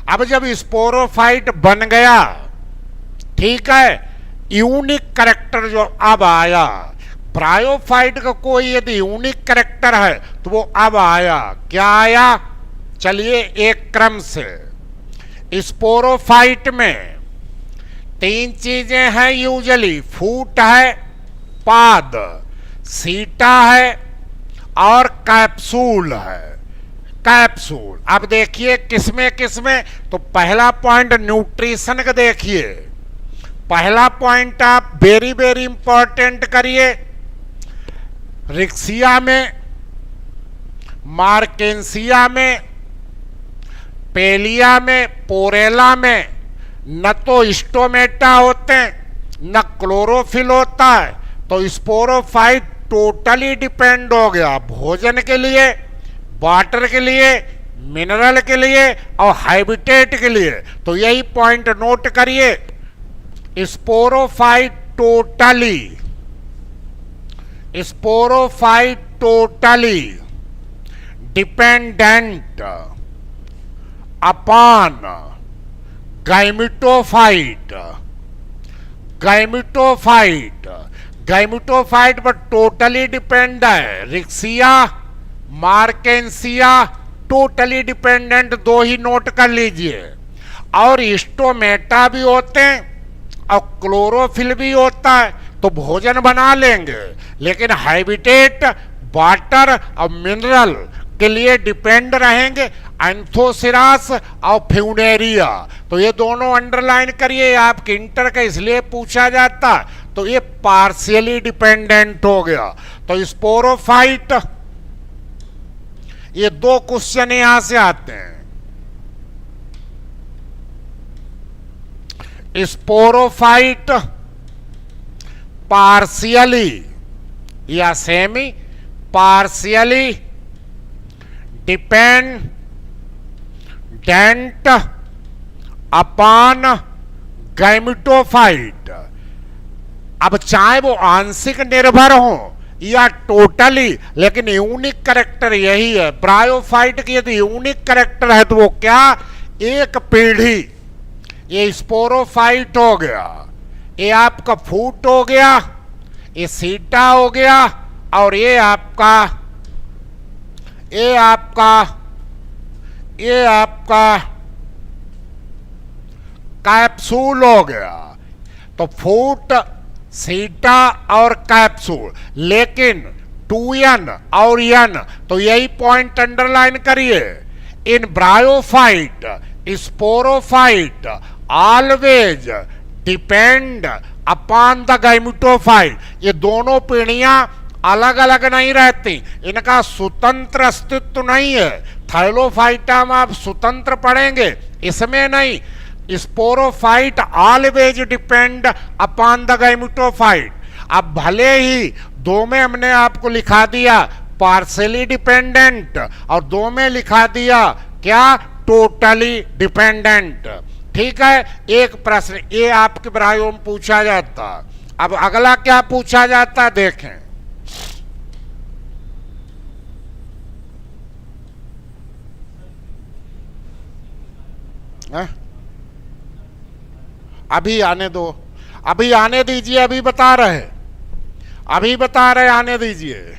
अब जब स्पोरोफाइट बन गया, ठीक है, यूनिक कैरेक्टर जो अब आया, ब्रायोफाइट का कोई यदि यूनिक कैरेक्टर है तो वो अब आया। क्या आया? चलिए एक क्रम से। स्पोरोफाइट में 3 चीजें हैं यूजुअली, फूट है, पाद, सीटा है और कैप्सूल है। कैप्सूल। अब देखिए किसमें किसमें, तो पहला पॉइंट न्यूट्रिशन का देखिए। पहला पॉइंट आप वेरी वेरी इंपॉर्टेंट करिए। रिक्सिया में, मार्केंसिया में, पेलिया में, पोरेला में न तो स्टोमेटा होते हैं न क्लोरोफिल होता है। तो स्पोरोफाइट टोटली डिपेंड हो गया भोजन के लिए, वाटर के लिए, मिनरल के लिए और हैबिटेट के लिए। तो यही पॉइंट नोट करिए। Sporophyte totally dependent upon gametophyte पर टोटली डिपेंड है। रिक्सिया, मार्केंसिया टोटली डिपेंडेंट, 2 ही नोट कर लीजिए। और स्टोमेटा भी होते हैं और क्लोरोफिल भी होता है, तो भोजन बना लेंगे, लेकिन हैबिटेट, वाटर और मिनरल के लिए डिपेंड रहेंगे एंथोसिरास और फ्यूनेरिया। तो ये दोनों अंडरलाइन करिए, आपके इंटर का इसलिए पूछा जाता। तो ये पार्शियली डिपेंडेंट हो गया। तो स्पोरोफाइट, ये 2 क्वेश्चन यहां से आते हैं। स्पोरोफाइट पार्शियली या semi partially dependent upon gametophyte. अब चाहे वो आंशिक निर्भर हो या टोटली, लेकिन यूनिक कैरेक्टर यही है ब्रायोफाइट की। यदि यूनिक कैरेक्टर है तो वो क्या, एक पीढ़ी, ये स्पोरोफाइट हो गया, ये आपका फूट हो गया, ये सीटा हो गया, और ये आपका कैप्सूल हो गया। तो फूट, सीटा और कैप्सूल। लेकिन 2n और n, तो यही पॉइंट अंडरलाइन करिए। In bryophyte, sporophyte always depend upon the gametophyte. ये दोनों पीढ़ियां अलग अलग नहीं रहती, इनका स्वतंत्र अस्तित्व नहीं है। थाइलोफाइटा में आप स्वतंत्र पढ़ेंगे, इसमें नहीं। Sporophyte always depend upon the gametophyte. अब भले ही दो में हमने आपको लिखा दिया पार्शियली डिपेंडेंट और दो में लिखा दिया क्या, टोटली डिपेंडेंट। ठीक है, एक प्रश्न ये आपके ब्रायो में पूछा जाता। अब अगला क्या पूछा जाता देखें। अभी आने दो, अभी आने दीजिए, अभी बता रहे, आने दीजिए।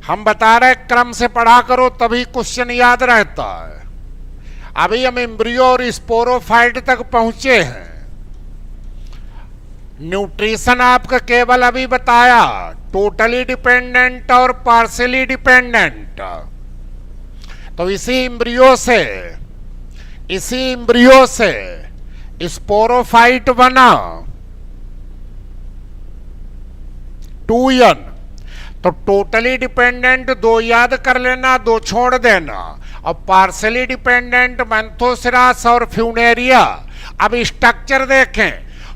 हम बता रहे क्रम से पढ़ा करो तभी क्वेश्चन याद रहता है। अभी हम एम्ब्रियो और स्पोरोफाइट तक पहुंचे हैं। न्यूट्रिशन आपका केवल अभी बताया, टोटली डिपेंडेंट और पार्शियली डिपेंडेंट। तो इसी एम्ब्रियो से स्पोरोफाइट बना 2n। तो टोटली डिपेंडेंट दो याद कर लेना, दो छोड़ देना। और पार्शियली डिपेंडेंट मैंथोसिरास और फ्यूनेरिया। अब स्ट्रक्चर देखें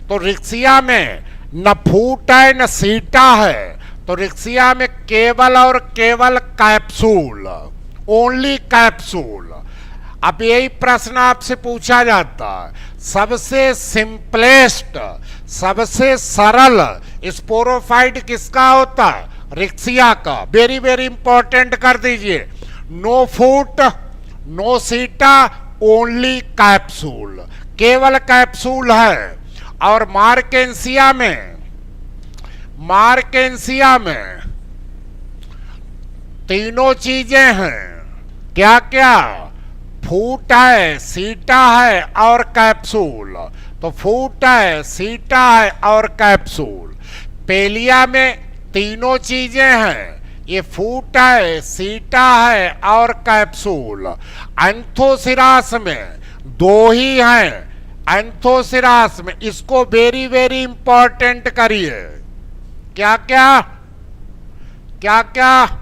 तो रिक्सिया में न फूट है न सीटा है, तो रिक्सिया में केवल और केवल कैप्सूल, ओनली कैप्सूल। अब यही प्रश्न आपसे पूछा जाता है, सबसे सिंपलेस्ट, सबसे सरल स्पोरोफाइट किसका होता है, रिक्सिया का। वेरी वेरी इंपॉर्टेंट कर दीजिए, no foot no seta only capsule, केवल कैप्सूल है। और मार्केंसिया में तीनों चीजें हैं, क्या क्या, फूट है, सीटा है और कैप्सूल। तो फूट है, सीटा है और कैप्सूल। पेलिया में तीनों चीजें हैं, ये फूट है, सीटा है और कैप्सूल। एंथोसिरास में दो ही हैं, एंथोसिरास में। इसको वेरी वेरी इंपॉर्टेंट करिए, क्या क्या, क्या क्या,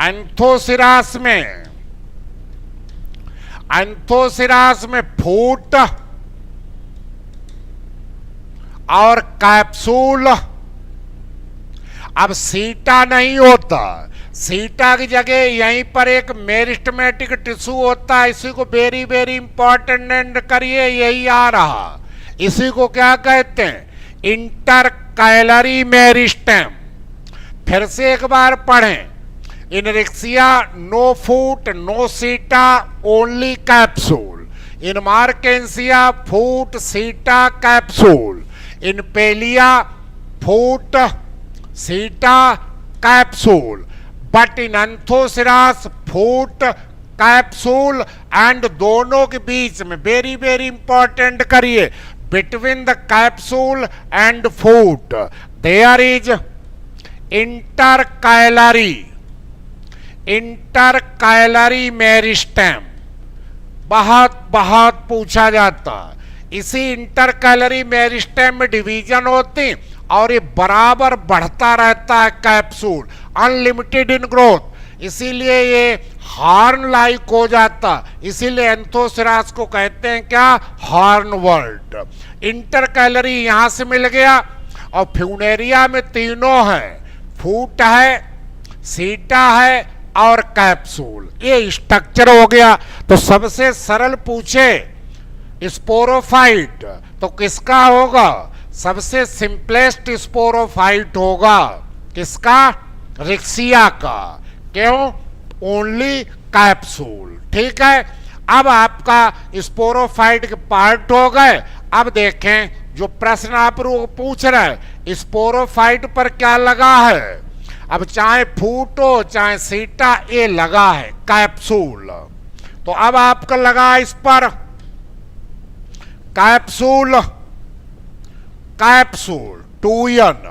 एंथोसिरास में फूट और कैप्सूल। अब सीटा नहीं होता, सीटा की जगह यहीं पर एक मेरिस्टेमेटिक टिश्यू होता है। इसी को वेरी वेरी इंपॉर्टेंट करिए, यही आ रहा। इसी को क्या कहते हैं, इंटरकैलरी मेरिस्टेम। फिर से एक बार पढ़ें, in Riccia no foot no seta only capsule. In Marchantia foot seta capsule. In Pellia foot seta capsule. But in Anthoceros foot capsule and दोनों के बीच में वेरी वेरी इंपॉर्टेंट करिए, between the capsule and foot there is intercalary meristem. बहुत बहुत पूछा जाता। इसी इंटरकैलरी मेरिस्टेम में डिवीजन होती और ये बराबर बढ़ता रहता है कैप्सूल, अनलिमिटेड इन ग्रोथ। इसीलिए ये हॉर्न लाइक हो जाता, इसीलिए एंथोसिरास को कहते हैं क्या, हॉर्न वर्ड। इंटरकैलरी यहां से मिल गया और फ्यूनेरिया में तीनों हैं, फूट है, सीटा है और कैप्सूल। ये स्ट्रक्चर हो गया। तो सबसे सरल पूछे स्पोरोफाइट तो किसका होगा? सबसे सिंपलेस्ट स्पोरोफाइट होगा किसका? रिक्सिया का। क्यों? Only capsule. ठीक है, अब आपका स्पोरोफाइट के पार्ट हो गए। अब देखें जो प्रश्न आप पूछ रहे हैं स्पोरोफाइट पर क्या लगा है। अब चाहे फूट हो चाहे सीटा, ये लगा है कैप्सूल। तो अब आपका लगा इस पर कैप्सूल, कैप्सूल 2n।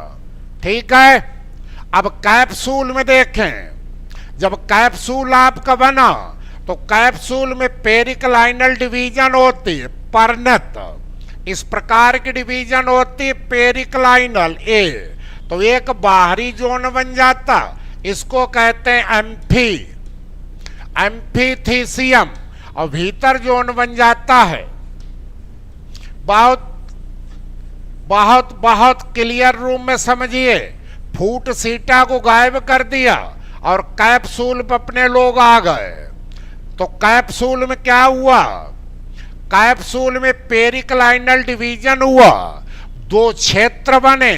ठीक है, अब कैप्सूल में देखें, जब कैप्सूल आपका बना तो कैप्सूल में पेरिक्लाइनल डिवीजन होती है, परनत इस प्रकार की डिवीजन होती है पेरिक्लाइनल ए। तो एक बाहरी जोन बन जाता, इसको कहते हैं एम्फीथीसियम, और भीतर जोन बन जाता है। बहुत बहुत बहुत क्लियर रूम में समझिए, फूट सीटा को गायब कर दिया और कैप्सूल पर अपने लोग आ गए। तो कैप्सूल में क्या हुआ? कैप्सूल में पेरिक्लाइनल डिवीजन हुआ, दो क्षेत्र बने।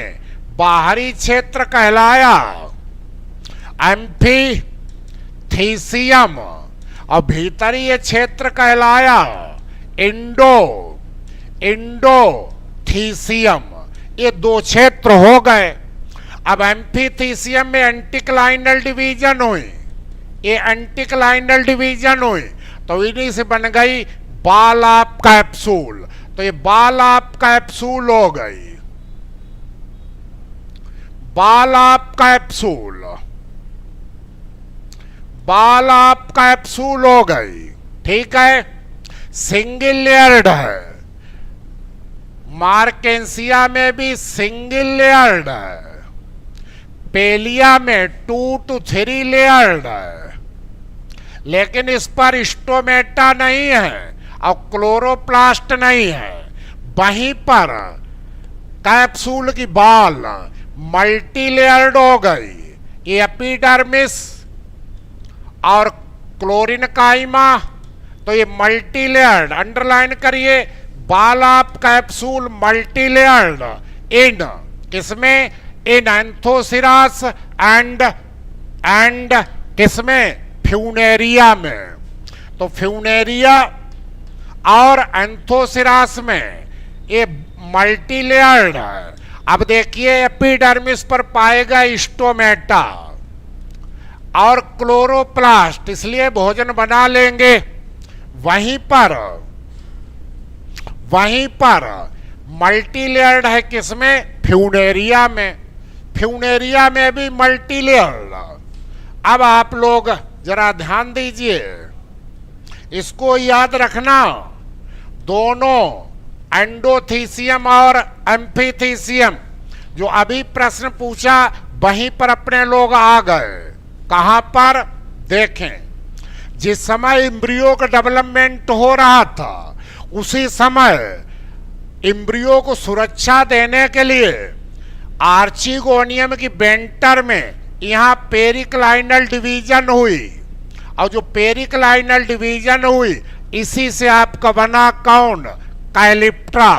बाहरी क्षेत्र कहलाया एम्फीथीसियम और भीतरी क्षेत्र कहलाया इंडोथीसियम। ये दो क्षेत्र हो गए। अब एम्फीथीसियम में एंटीक्लाइनल डिवीजन हुई, ये एंटीक्लाइनल डिवीजन हुई, तो इन्हीं से बन गई बॉल ऑफ कैप्सूल। तो ये बॉल ऑफ कैप्सूल हो गई, ball of capsule, ball of capsule हो गई। ठीक है, सिंगल लेयर्ड है, मार्केंसिया में भी सिंगल लेयर्ड है, पेलिया में 2 to 3 लेयर्ड है, लेकिन इस पर स्टोमेटा नहीं है और क्लोरोप्लास्ट नहीं है। वहीं पर कैप्सूल की बॉल मल्टी लेयर्ड हो गई, ये एपिडर्मिस और क्लोरीन काइमा, तो ये मल्टी लेयर्ड। अंडरलाइन करिए, ball of capsule multilayered in किसमें? इन एंथोसिरास एंड किसमें? फ्यूनेरिया में। तो फ्यूनेरिया और एंथोसिरास में ये मल्टी लेयर्ड है। अब देखिए एपिडर्मिस पर पाएगा स्टोमेटा और क्लोरोप्लास्ट, इसलिए भोजन बना लेंगे। वहीं पर मल्टी लेयर्ड है किसमें? फ्यूनेरिया में। फ्यूनेरिया में भी मल्टी लेयर्ड। अब आप लोग जरा ध्यान दीजिए, इसको याद रखना, दोनों एंडोथीसियम और एम्फीथीसियम जो अभी प्रश्न पूछा वहीं पर अपने लोग आ गए। कहां पर? देखें, जिस समय इम्ब्रियो का डेवलपमेंट हो रहा था उसी समय इम्ब्रियो को सुरक्षा देने के लिए आर्चिगोनियम की वेंटर में यहां पेरिक्लाइनल डिवीजन हुई, और जो पेरिक्लाइनल डिवीजन हुई इसी से आपका बना कौन? कैलिप्ट्रा।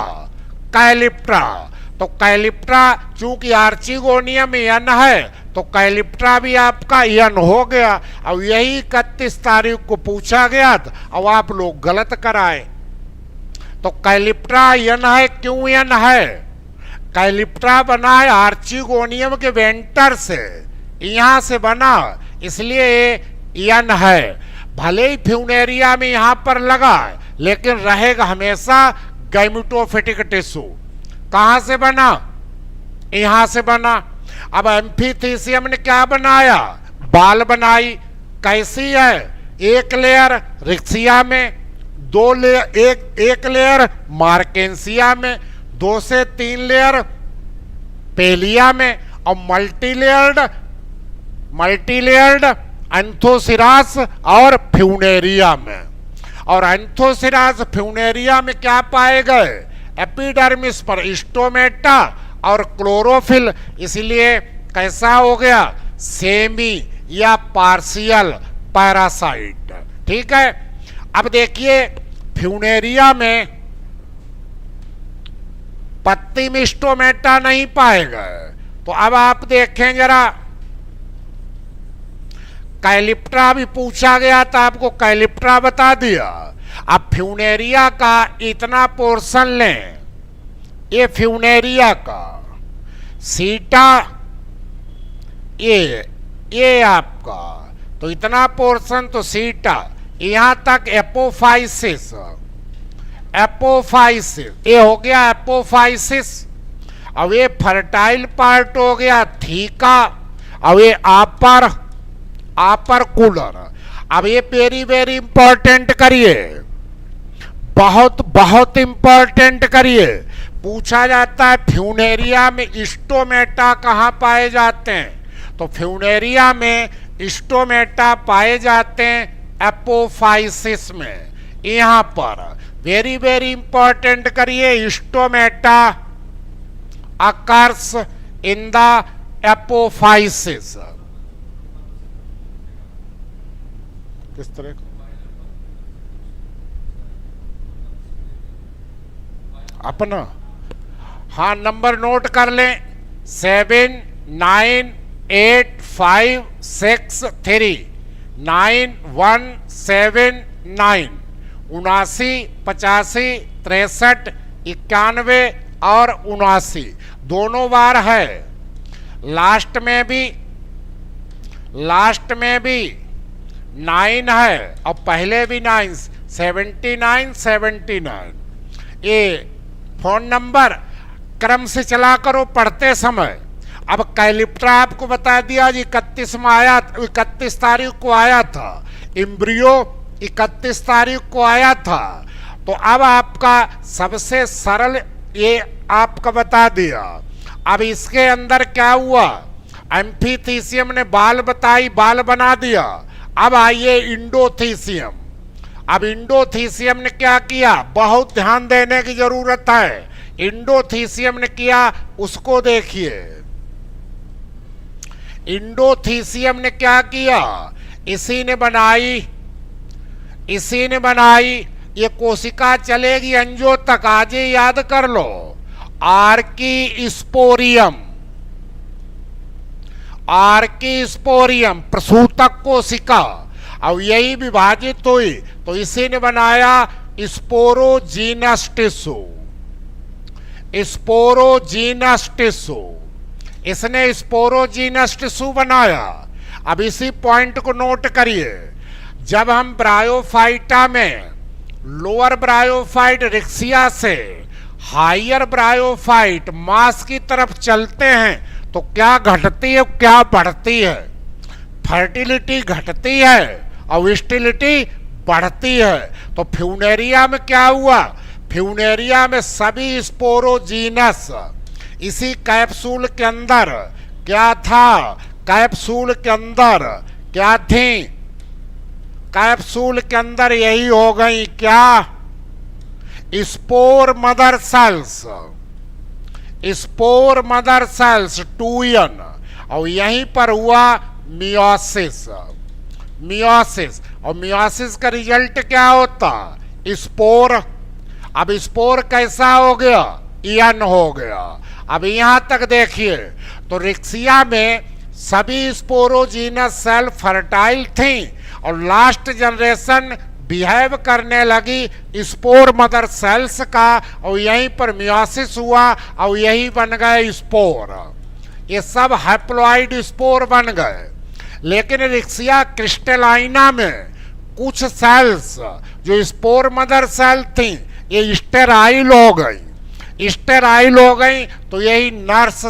कैलिप्ट्रा, तो कैलिप्ट्रा चूंकि आर्चिगोनियम एन है तो कैलिप्ट्रा भी आपका एन हो गया। अब यही 31 तारीख को पूछा गया था, अब आप लोग गलत कराए। तो कैलिप्ट्रा एन है, क्यों एन है? कैलिप्ट्रा बना है आर्चिगोनियम के वेंटर से, यहां से बना, इसलिए एन है। भले ही फ्यूनेरिया में यहां पर लगा है लेकिन रहेगा हमेशा गैमेटोफिटिक टिश्यू। कहां से बना? यहां से बना। अब एम्फीथीसियम ने क्या बनाया? बाल बनाई। कैसी है? एक लेयर रिक्सिया में, दो लेयर एक लेयर मार्केंसिया में, 2 से 3 लेयर पेलिया में, और मल्टी लेयर्ड एंथोसिरास और फ्यूनेरिया में। और एंथोसिरास फ्यूनेरिया में क्या पाए गए? एपिडर्मिस पर स्टोमेटा और क्लोरोफिल, इसलिए कैसा हो गया, सेमी या पार्शियल पैरासाइट। ठीक है, अब देखिए फ्यूनेरिया में पत्ती में स्टोमेटा नहीं पाएगा। तो अब आप देखें जरा, कैलिप्ट्रा भी पूछा गया था, आपको कैलिप्ट्रा बता दिया। अब फ्यूनेरिया का इतना पोर्शन लें, ये फ्यूनेरिया का सीटा, ये आपका, तो इतना पोर्शन तो सीटा, यहां तक एपोफाइसिस, एपोफाइसिस ये हो गया एपोफाइसिस। अब ये फर्टाइल पार्ट हो गया थीका। अब ये आपर कूलर। अब ये वेरी वेरी इंपॉर्टेंट करिए, बहुत बहुत इंपॉर्टेंट करिए। पूछा जाता है फ्यूनेरिया में स्टोमेटा कहाँ पाए जाते हैं, तो फ्यूनेरिया में स्टोमेटा पाए जाते हैं एपोफाइसिस में। यहां पर वेरी वेरी इंपॉर्टेंट करिए, stomata occurs in the apophysis. किस तरह का अपना, हाँ नंबर नोट कर लें, 7 9 8 5 6 3 9 1 7 9, 79 85 63 91 और 79 दोनों बार है। लास्ट में भी 9 है और पहले भी 9, 79 79। ये फोन नंबर क्रम से चला करो पढ़ते समय। अब कैलिप्ट्रा आपको बता दिया जी 31 में आया, 31 तारीख को आया था। एम्ब्रियो 31 तारीख को आया था। तो अब आपका सबसे सरल ये आपका बता दिया। अब इसके अंदर क्या हुआ, एम्फीथीसियम ने बाल बताई, बाल बना दिया। अब आइए इंडोथीसियम। अब इंडोथीसियम ने क्या किया, बहुत ध्यान देने की जरूरत है। इंडोथीसियम ने किया, उसको देखिए। इंडोथीसियम ने क्या किया, इसी ने बनाई। ये कोशिका चलेगी अंजो तक, आज ही याद कर लो। आर्कीस्पोरियम प्रसूतक कोशिका। अब यही विभाजित हुई तो इसी ने बनाया स्पोरोजीनस टिश्यू। इसने स्पोरोजीनस टिश्यू बनाया। अब इसी पॉइंट को नोट करिए, जब हम ब्रायोफाइटा में लोअर ब्रायोफाइट रिक्सिया से हायर ब्रायोफाइट मास की तरफ चलते हैं तो क्या घटती है, क्या बढ़ती है, फर्टिलिटी घटती है और स्टिलिटी बढ़ती है। तो फ्यूनेरिया में क्या हुआ, फ्यूनेरिया में सभी स्पोरोजीनस इसी कैप्सूल के अंदर क्या था, कैप्सूल के अंदर क्या थी, कैप्सूल के अंदर यही हो गई क्या, स्पोर मदर सेल्स 2n। और यहीं पर हुआ मियोसिस। और मियोसिस का रिजल्ट क्या होता, स्पोर। अब स्पोर कैसा हो गया, n हो गया। अब यहां तक देखिए तो रिक्सिया में सभी स्पोरोजीनस सेल फर्टाइल थी और लास्ट जनरेशन बिहेव करने लगी स्पोर मदर सेल्स का, और यहीं पर मियोसिस हुआ और यही बन गए स्पोर। ये सब हैप्लॉइड स्पोर बन गए। लेकिन रिक्सिया क्रिस्टलाइना में कुछ सेल्स जो स्पोर मदर सेल थी ये स्टेराइल हो गई। तो यही नर्स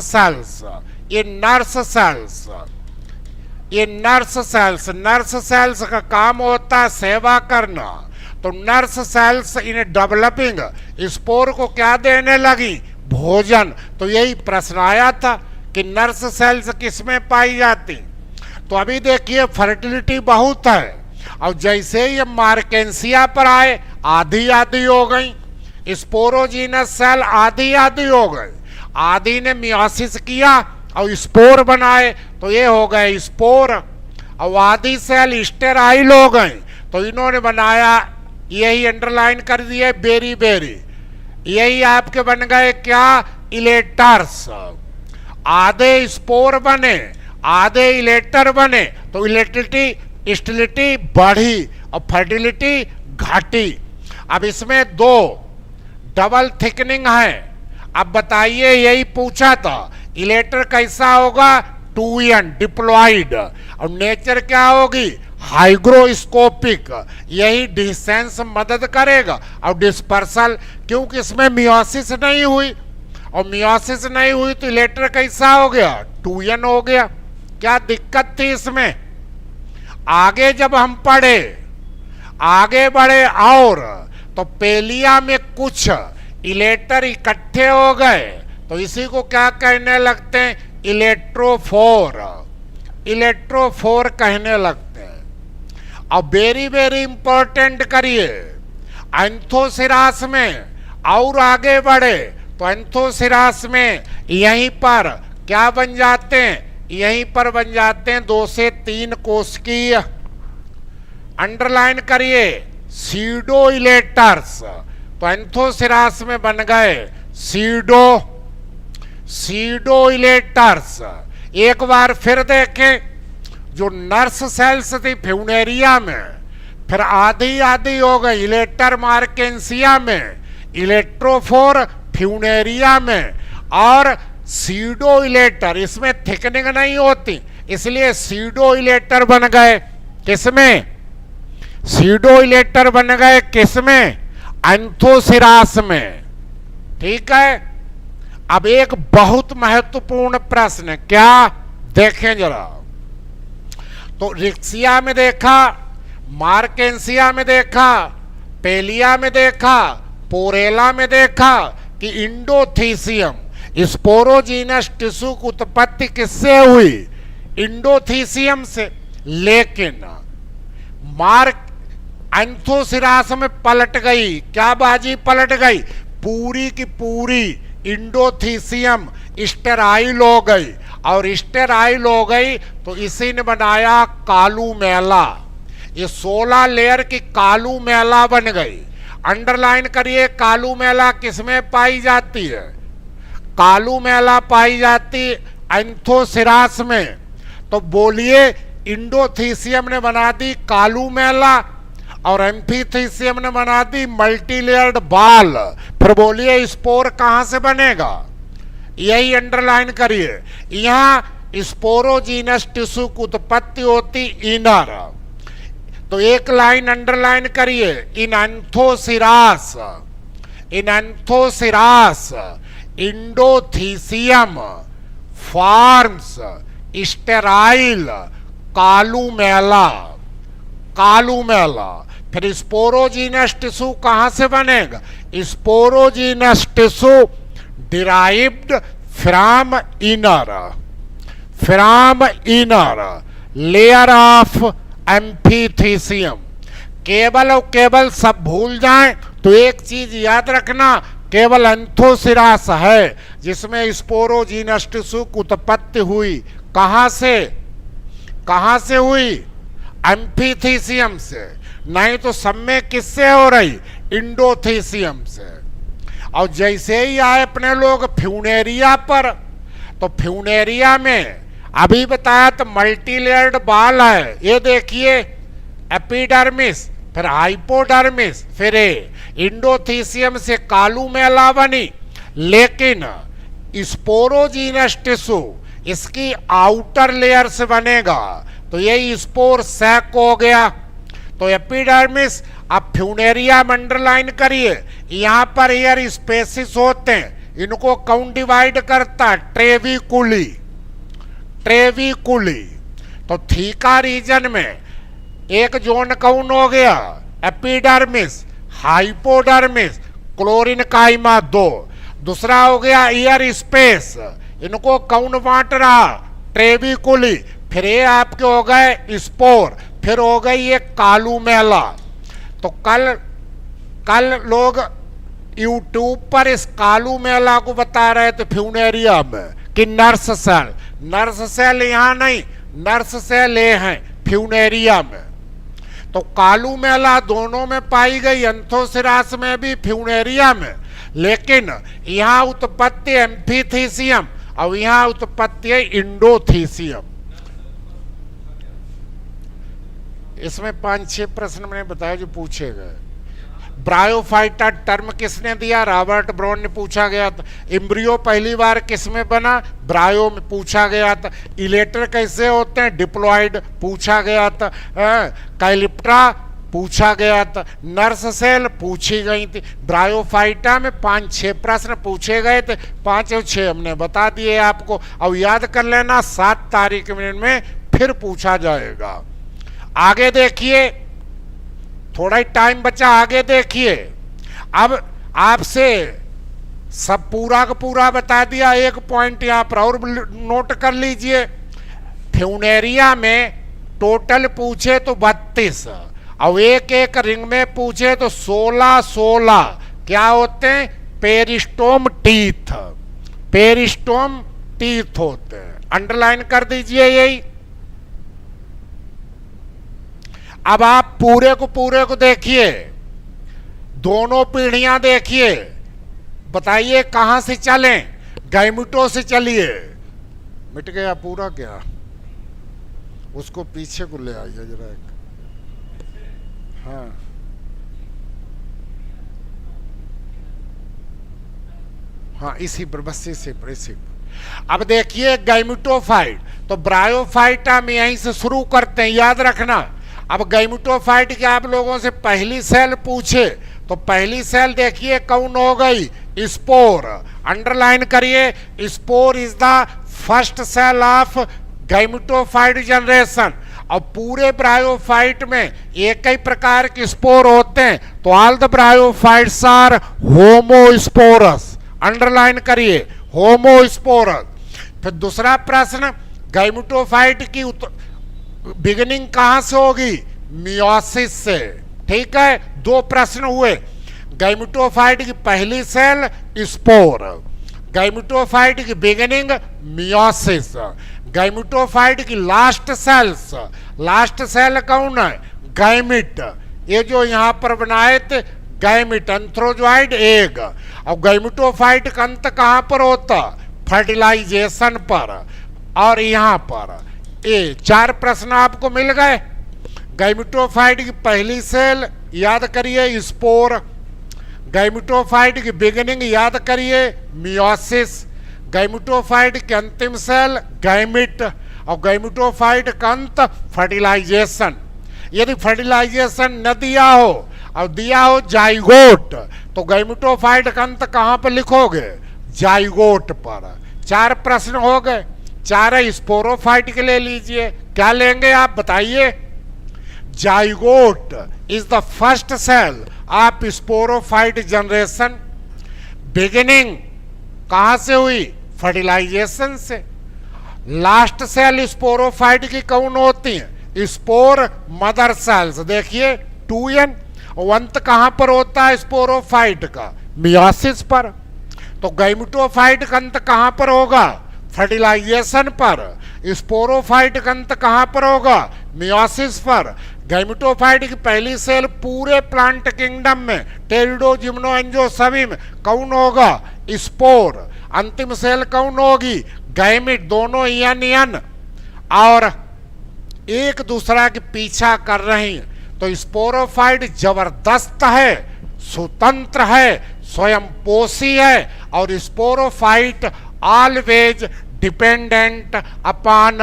सेल्स का काम होता है सेवा करना। तो nurse cells in developing spore को क्या देने लगी, भोजन। तो यही प्रश्न आया था कि नर्स सेल्स किसमें पाई जाती। तो अभी देखिए फर्टिलिटी बहुत है, और जैसे ही मार्केंसिया पर आए आधी हो गई, स्पोरोजीनस सेल आधी हो गई। आदि ने मियोसिस किया और स्पोर बनाए, तो ये हो गए स्पोर। और आदि सेल स्टेराइल हो गए, तो इन्होंने बनाया, यही अंडरलाइन कर दिए, बेरी बेरी। यही आपके बन गए क्या, इलेटर्स। आधे स्पोर बने, आधे इलेटर बने, तो इलेक्ट्रिसिटी स्टेबिलिटी बढ़ी और फर्टिलिटी घटी। अब इसमें दो डबल थिकनिंग है। अब बताइए, यही पूछा था, इलेटर कैसा होगा, 2n डिप्लॉइड, और नेचर क्या होगी, हाइग्रोस्कोपिक। यही डिसेंस मदद करेगा और डिस्पर्सल, क्योंकि इसमें मियोसिस नहीं हुई, और मियोसिस नहीं हुई तो इलेटर कैसा हो गया, 2n हो गया। क्या दिक्कत थी इसमें? आगे जब हम पढ़े, आगे बढ़े और तो पेलिया में कुछ इलेटर इकट्ठे हो गए, तो इसी को क्या कहने लगते हैं, इलेक्ट्रोफोर। इलेक्ट्रोफोर कहने लगते हैं। अब वेरी वेरी इंपॉर्टेंट करिए, एंथोसिरास में और आगे बढ़े तो एंथोसिरास में यहीं पर क्या बन जाते हैं, यहीं पर बन जाते हैं 2 से 3 कोशिकीय। अंडरलाइन करिए, सीडो इलेटर्स। तो एंथोसिरास में बन गए सीडो इलेटर्स। एक बार फिर देखें, जो नर्स सेल्स थी फ्यूनेरिया में, फिर आधी आधी हो गई इलेटर मार्केंसिया में, इलेक्ट्रोफोर फ्यूनेरिया में, और सीडो इलेटर, इसमें थिकनिंग नहीं होती, इसलिए सीडो इलेटर बन गए। किसमें? सीडो इलेटर बन गए किसमें, एंथोसिरास में। ठीक है। अब एक बहुत महत्वपूर्ण प्रश्न, क्या देखें जरा, तो रिक्सिया में देखा, मार्केंसिया में देखा, पेलिया में देखा, पोरेला में देखा कि इंडोथीसियम स्पोरोजीनस टिश्यू की उत्पत्ति किससे हुई, इंडोथीसियम से। लेकिन मार्क एंथोसिरास में पलट गई, क्या बाजी पलट गई, पूरी की पूरी इंडोथीसियम स्टेराइल हो गई, और स्टेराइल हो गई तो इसी ने बनाया कालूमेला। ये 16 लेयर की कालूमेला बन गई। अंडरलाइन करिए, कालूमेला किसमें पाई जाती है, कालूमेला पाई जाती एंथोसिरास में। तो बोलिए, इंडोथीसियम ने बना दी कालूमेला और एम्फीथीसियम ने बना दी मल्टीलेयर्ड बाल। फिर बोलिए स्पोर कहां से बनेगा, यही अंडरलाइन करिए। यहां स्पोरोजीनस टिश्यू की उत्पत्ति होती इनर। तो एक लाइन अंडरलाइन करिए, इन एंथोसिरास इंडोथीसियम फॉर्म्स स्टेराइल कालूमेला। फिर स्पोरोजीनस टिश्यू कहां से बनेगा, sporogenous tissue derived from inner layer of amphithecium. केवल और केवल सब भूल जाएं तो एक चीज याद रखना, केवल एंथोसिरास है जिसमें स्पोरोजीनस टिश्यू की उत्पत्ति हुई। कहां से हुई, एम्फीथीसियम से। नहीं तो सब में किससे हो रही, इंडोथीसियम से। और जैसे ही आए अपने लोग फ्यूनेरिया पर, तो फ्यूनेरिया में अभी बताया तो मल्टीलेयर्ड बाल है। ये देखिए, एपिडर्मिस, फिर हाइपोडर्मिस, फिर इंडोथीसियम से कालूमेला बनी। लेकिन स्पोरोजीनस टिश्यू इसकी आउटर लेयर से बनेगा, तो यही स्पोर सैक हो गया। तो एपिडर्मिस, अब फ्यूनेरिया अंडरलाइन करिए, यहां पर एयर स्पेसिस होते हैं, इनको कौन डिवाइड करता है, ट्रेविकुली। तो थीका रीजन में एक जोन कौन हो गया, एपिडर्मिस, हाइपोडर्मिस, क्लोरिनकाइमा 2। दूसरा हो गया एयर स्पेस, इनको कौन बांट रहा, ट्रेविकुली। फिर ये आपके हो गए स्पोर, फिर हो गई ये कालूमेला। तो कल लोग यूट्यूब पर इस कालू मेला को बता रहे थे फ्यूनेरिया में कि नर्स सेल यहां नहीं, नर्स सेल ये हैं फ्यूनेरिया में। तो कालू मेला दोनों में पाई गई, एंथोसिरास में भी फ्यूनेरिया में, लेकिन यहां उत्पत्ति एम्फीथीसियम और यहां उत्पत्ति है इंडोथीसियम। इसमें 5-6 प्रश्न मैंने बताया जो पूछे गए। ब्रायोफाइटा टर्म किसने दिया? रॉबर्ट ब्राउन ने पूछा गया था। एम्ब्रियो पहली बार किसमें बना? ब्रायो में पूछा गया था। इलेटर कैसे होते हैं? डिप्लॉइड पूछा गया था। कैलिप्ट्रा पूछा गया था। नर्स सेल पूछी गई थी। ब्रायोफाइटा में 5-6 प्रश्न पूछे गए थे, 5 और 6 हमने बता दिए आपको। अब याद कर लेना, 7 तारीख में फिर पूछा जाएगा। आगे देखिए, थोड़ा ही टाइम बचा, आगे देखिए। अब आपसे सब पूरा का पूरा बता दिया, एक पॉइंट यहां पर और नोट कर लीजिए। फ्यूनेरिया में टोटल पूछे तो 32 और एक रिंग में पूछे तो 16 क्या होते हैं? पेरिस्टोम टीथ, पेरिस्टोम टीथ होते हैं। अंडरलाइन कर दीजिए यही। अब आप पूरे को देखिए, दोनों पीढ़ियां देखिए, बताइए कहां से चलें? गैमेटो से चलिए। मिट गया पूरा क्या? उसको पीछे को ले आइए जरा एक। हाँ इसी पर, बस इसी पर। अब देखिए गैमेटोफाइट, तो ब्रायोफाइटा में यहीं से शुरू करते हैं, याद रखना। अब गैमेटोफाइट के आप लोगों से पहली सेल पूछे तो पहली सेल देखिए कौन हो गई? स्पोर। अंडरलाइन करिए, spore is the first cell of gametophyte generation. और पूरे ब्रायोफाइट में एक ही प्रकार के स्पोर होते हैं, तो all the bryophytes are homosporous. Underline करिए, होमोस्पोरस। फिर दूसरा प्रश्न, गैमेटोफाइट की बिगिनिंग कहां से होगी? मियोसिस से। ठीक है, 2 प्रश्न हुए। गैमेटोफाइट की पहली सेल स्पोर, गैमेटोफाइट की बिगिनिंग मियोसिस, गैमेटोफाइट की लास्ट सेल्स, लास्ट सेल कौन है? गैमिट। ये जो यहां पर बनाए थे गैमिट, एंथ्रोजॉइड एग। और गैमेटोफाइट का अंत कहां पर होता? फर्टिलाइजेशन पर। और यहां पर ये 4 प्रश्न आपको मिल गए। गैमेटोफाइट की पहली सेल याद करिए स्पोर, गैमेटोफाइट की बिगिनिंग याद करिए मियोसिस, गैमेटोफाइट की अंतिम सेल गैमिट, और गैमेटोफाइट का अंत फर्टिलाइजेशन। यदि फर्टिलाइजेशन न दिया हो और दिया हो जाइगोट, तो गैमेटोफाइट का अंत कहां पर लिखोगे? जाइगोट पर। 4 प्रश्न हो गए। 4 स्पोरोफाइट के ले लीजिए, क्या लेंगे आप बताइए? Zygote is the first cell of sporophyte generation. Beginning कहां से हुई? फर्टिलाइजेशन से। लास्ट सेल स्पोरोफाइट की कौन होती है? Spore mother cells. देखिए 2n। अंत कहां पर होता है स्पोरोफाइट का? मियोसिस पर। तो गैमेटोफाइट का अंत कहां पर होगा? फर्टिलाइजेशन पर। स्पोरोफाइट का अंत कहां पर होगा? मियोसिस पर। गैमेटोफाइट की पहली सेल पूरे प्लांट किंगडम में, टेरिडो, जिम्नो, एंजो सभी में कौन होगा? स्पोर। अंतिम सेल कौन होगी? गैमिट। दोनों यन और एक दूसरा के पीछा कर रही हैं। तो स्पोरोफाइट जबरदस्त है, स्वतंत्र है, स्वयं पोषी है, और sporophyte always dependent upon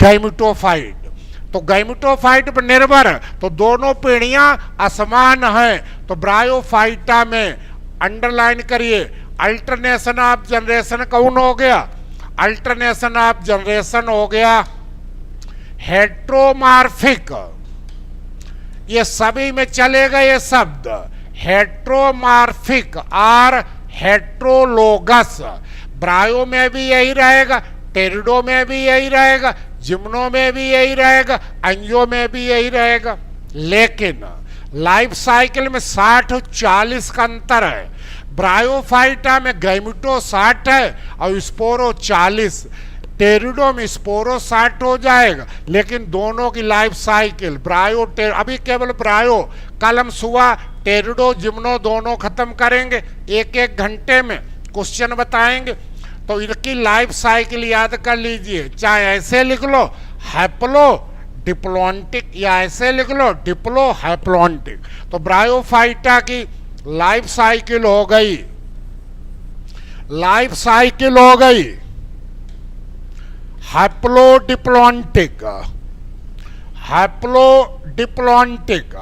gametophyte. तो गैमेटोफाइट पर निर्भर, तो दोनों पीढ़ियां असमान हैं। तो ब्रायोफाइटा में अंडरलाइन करिए, अल्टरनेशन ऑफ जनरेशन कौन हो गया? अल्टरनेशन ऑफ जनरेशन हो गया हेट्रोमार्फिक। ये सभी में चलेगा ये शब्द, हेट्रोमार्फिक और हेट्रोलोगस। ब्रायो में भी यही रहेगा, टेरिडो में भी यही रहेगा, जिम्नो में भी यही रहेगा, एंजियो में भी यही रहेगा। लेकिन लाइफ साइकिल में 60 और 40 का अंतर है। ब्रायोफाइटा में गैमेटो 60 है और स्पोरो 40। टेरिडो में स्पोरो 60 हो जाएगा, लेकिन दोनों की लाइफ साइकिल अभी केवल ब्रायो, कल हम सुबह टेरिडो जिम्नो दोनों खत्म करेंगे, एक एक घंटे में क्वेश्चन बताएंगे। तो इनकी लाइफ साइकिल याद कर लीजिए, चाहे ऐसे लिख लो हैप्लो डिप्लॉन्टिक या ऐसे लिख लो डिप्लो हैप्लॉन्टिक। तो ब्रायोफाइटा की लाइफ साइकिल हो गई, लाइफ साइकिल हो गई हैप्लोडिप्लॉन्टिक, हैप्लोडिप्लॉन्टिक।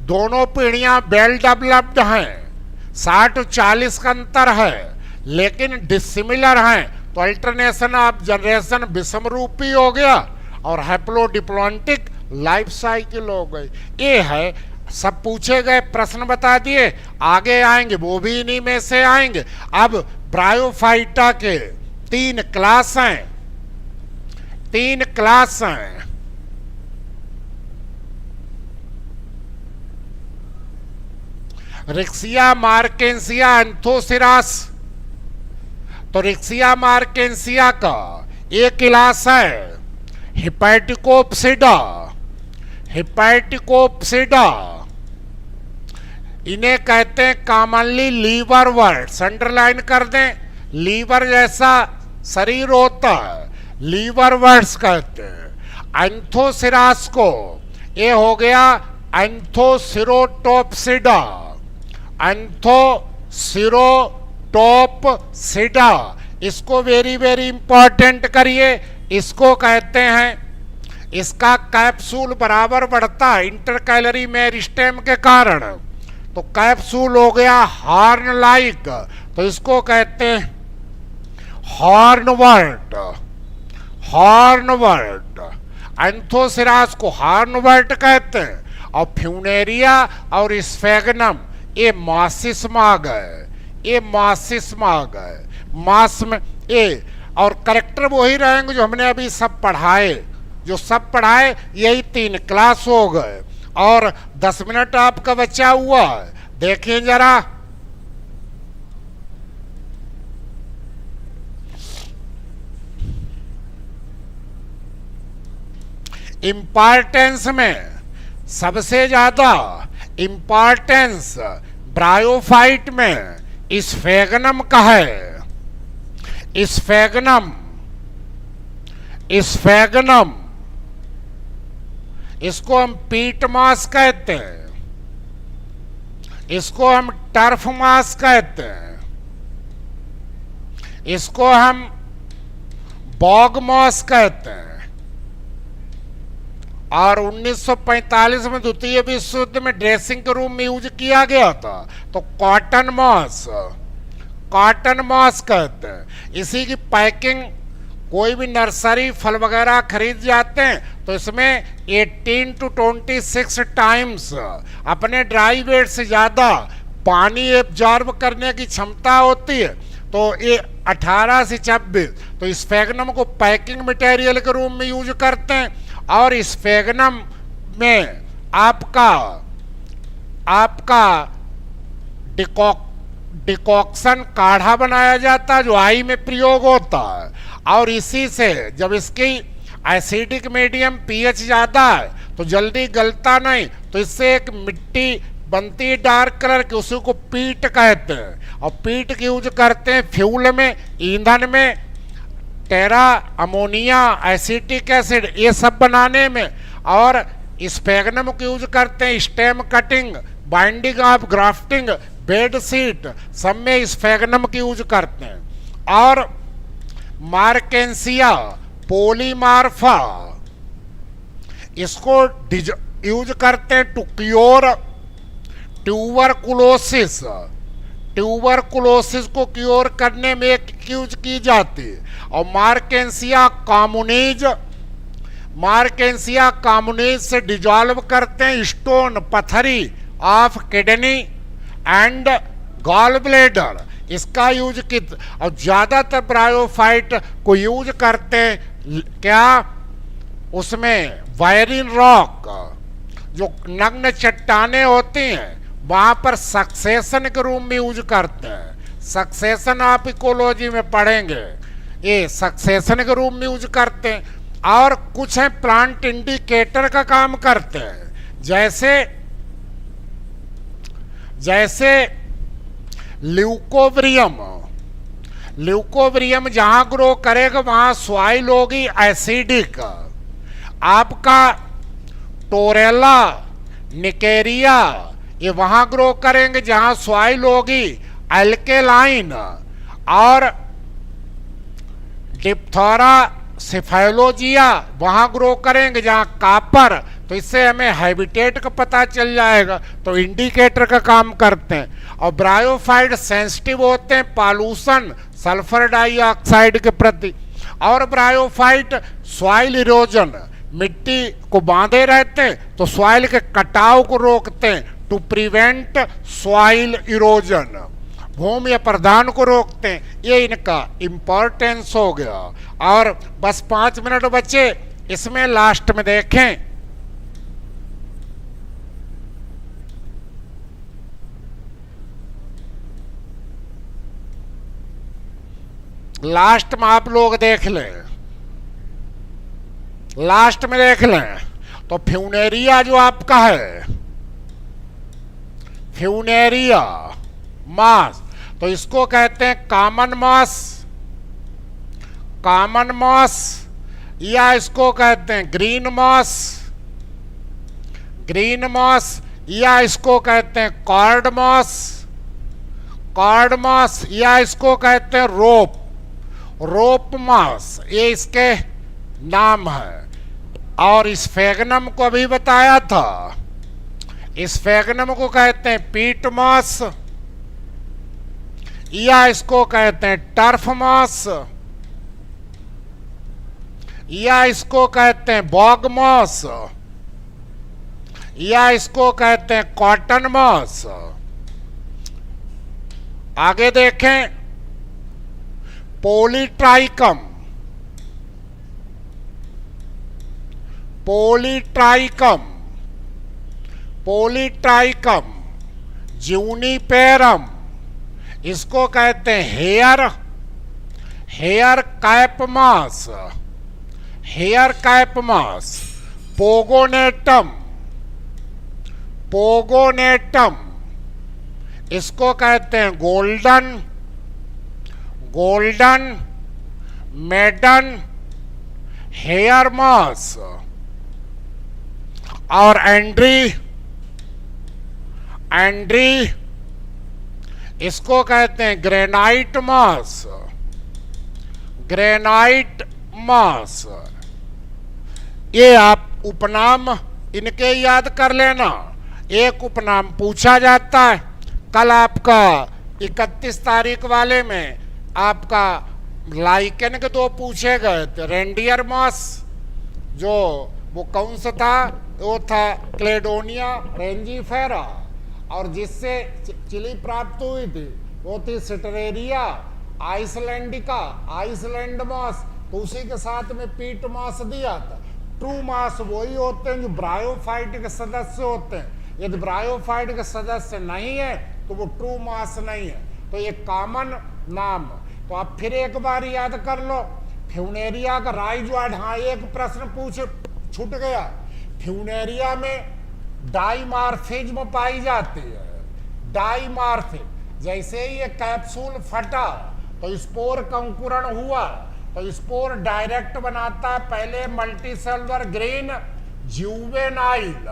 दोनों पीढ़ियां वेल डेवलप्ड हैं, 60-40 का अंतर है, लेकिन डिसिमिलर हैं। तो अल्टरनेशन ऑफ जनरेशन विषमरूपी हो गया और हैप्लोडिप्लॉन्टिक लाइफ साइकिल हो गई। ये है, सब पूछे गए प्रश्न बता दिए, आगे आएंगे वो भी इन्हीं में से आएंगे। अब ब्रायोफाइटा के 3 क्लास हैं, 3 क्लास हैं। Riccia मार्केंसिया Anthoceros. तो रिक्सिया मार्केंसिया का एक क्लास है हिपैटिकोप्सिडा, हिपैटिकोप्सिडा। इन्हें कहते हैं कॉमनली लीवर वर्ड्स, अंडरलाइन कर दें, लीवर जैसा शरीर होता है, लीवर वर्ड्स कहते हैं। एंथोसिरास को ये हो गया एंथोसिरोटोप्सिडा, एंथोसिरोटोप्सिडा। इसको वेरी वेरी इंपॉर्टेंट करिए, इसको कहते हैं, इसका कैप्सूल बराबर बढ़ता है इंटरकैलरी मेरिस्टेम के कारण, तो कैप्सूल हो गया हॉर्न लाइक, तो इसको कहते हैं हॉर्नवर्ट, हॉर्नवर्ट। एंथोसिरास को हॉर्नवर्ट कहते हैं। और फ्यूनेरिया और स्फेगनम ये मासिस में आ गए, ये मासिस में आ गए, मास में ये। और करेक्टर वही रहेंगे जो हमने अभी सब पढ़ाए, जो सब पढ़ाए यही 3 क्लास हो गए। और 10 मिनट आपका बचा हुआ है, देखिए जरा। इंपॉर्टेंस में सबसे ज्यादा इंपॉर्टेंस ब्रायोफाइट में स्फेगनम का है, स्फेगनम, स्फेगनम। इसको हम पीट मास कहते हैं, इसको हम टर्फ मास कहते हैं, इसको हम बॉग मॉस कहते हैं। और 1945 में द्वितीय विश्व युद्ध में ड्रेसिंग के रूम में यूज किया गया था, तो कॉटन मॉस, कॉटन मॉस कहते हैं। इसी की पैकिंग कोई भी नर्सरी फल वगैरह खरीद जाते हैं तो इसमें 18 to 26 टाइम्स अपने ड्राई वेट से ज़्यादा पानी एब्जॉर्ब करने की क्षमता होती है। तो ये 18 से 26, तो स्फेगनम को पैकिंग मटेरियल के रूप में यूज करते हैं। और स्फेगनम में आपका डिकॉक्शन काढ़ा बनाया जाता है जो आई में प्रयोग होता है। और इसी से जब इसकी एसिडिक मीडियम पीएच ज़्यादा है तो जल्दी गलता नहीं, तो इससे एक मिट्टी बनती है डार्क कलर की, उसी को पीट कहते हैं। और पीट की यूज करते हैं फ्यूल में, ईंधन में, टेरा अमोनिया, एसिटिक एसिड ये सब बनाने में। और स्फेगनम को यूज करते हैं stem cutting, binding of grafting, bed sheet, सब में स्फेगनम की यूज करते हैं। और मार्केंसिया पोलीमार्फा, इसको यूज करते हैं टू क्योर ट्यूबरकुलोसिस, ट्यूबरकुलोसिस को क्योर करने में यूज की जाती है। और मार्केंसिया कॉमुनीज, मार्केंसिया कॉमुनीज से डिजॉल्व करते हैं स्टोन, पथरी of kidney and gall bladder, इसका यूज की। और ज़्यादातर ब्रायोफाइट को यूज करते हैं क्या, उसमें वायरिन रॉक, जो नग्न चट्टाने होती हैं वहां पर सक्सेशन के रूप में यूज करते हैं। सक्सेशन आप इकोलॉजी में पढ़ेंगे, ये सक्सेशन के रूप में यूज करते हैं। और कुछ है प्लांट इंडिकेटर का काम करते हैं, जैसे ल्यूकोब्रियम। ल्यूकोब्रियम जहां ग्रो करेगा वहां सॉइल होगी एसिडिक। आपका टोरेला, निकेरिया, ये वहां ग्रो करेंगे जहां सॉइल होगी एल्केलाइन। और डिप्थोरा सिफेलोजिया वहां ग्रो करेंगे जहां कापर। तो इससे हमें हैबिटेट का पता चल जाएगा, तो इंडिकेटर का काम करते हैं। और ब्रायोफाइट सेंसिटिव होते हैं पॉल्यूशन, सल्फर डाइऑक्साइड के प्रति। और ब्रायोफाइट सॉइल इरोजन, मिट्टी को बांधे रहते हैं तो सॉइल के कटाव को रोकते हैं, टू प्रिवेंट सॉइल इरोजन, भूमि प्रदान को रोकते हैं। ये इनका इंपॉर्टेंस हो गया। और बस 5 मिनट बचे, इसमें लास्ट में देखें लास्ट में आप लोग देख लें, लास्ट में देख लें तो फ्यूनेरिया जो आपका है, फ्यूनेरिया मास, तो इसको कहते हैं कॉमन मॉस, कॉमन मॉस, या इसको कहते हैं ग्रीन मॉस, ग्रीन मॉस, या इसको कहते हैं कॉर्ड मॉस, कॉर्ड मॉस, या इसको कहते हैं रोप, रोप मॉस, ये इसके नाम है। और इस फेगनम को अभी बताया था, इस फेगनम को कहते हैं पीट मॉस, या इसको कहते हैं टर्फ मॉस, या इसको कहते हैं बॉग मॉस, या इसको कहते हैं कॉटन मॉस। आगे देखें पॉलीट्राइकम, पॉलीट्राइकम, पॉलीट्राइकम, ज्यूनिपेरम, इसको कहते हैं hair, hair cap moss, hair cap moss, Pogonatum, Pogonatum, इसको कहते हैं golden, golden maiden hair moss. और एंड्री, एंड्री, इसको कहते हैं ग्रेनाइट मॉस, ग्रेनाइट मॉस। ये आप उपनाम इनके याद कर लेना, एक उपनाम पूछा जाता है। कल आपका 31 तारीख वाले में आपका लाइकेन के 2 पूछे गए थे। रेंडियर मॉस, जो वो कौन सा था, वो था क्लेडोनिया रेंजीफेरा, और जिससे चिली प्राप्त हुई थी वो थी सिटरेरिया आइसलैंडिका, आइसलैंड मॉस। तो उसी के साथ में पीट मॉस दिया था। ट्रू मॉस वही होते हैं जो ब्रायोफाइट के सदस्य होते हैं। यदि ब्रायोफाइट के सदस्य नहीं है तो वो ट्रू मॉस नहीं है। तो ये कॉमन नाम। तो आप फिर एक बार याद कर लो, फ्यूनेरिया का राइजॉइड। हाँ, एक प्रश्न पूछे छूट गया, फ्यूनेरिया में डाइमार्फिज्म पाई जाती है, डाइमार्फिज्म। जैसे ही ये कैप्सूल फटा तो स्पोर का अंकुरण हुआ, तो स्पोर डायरेक्ट बनाता है पहले मल्टीसेलुलर ग्रीन जुवेनाइल,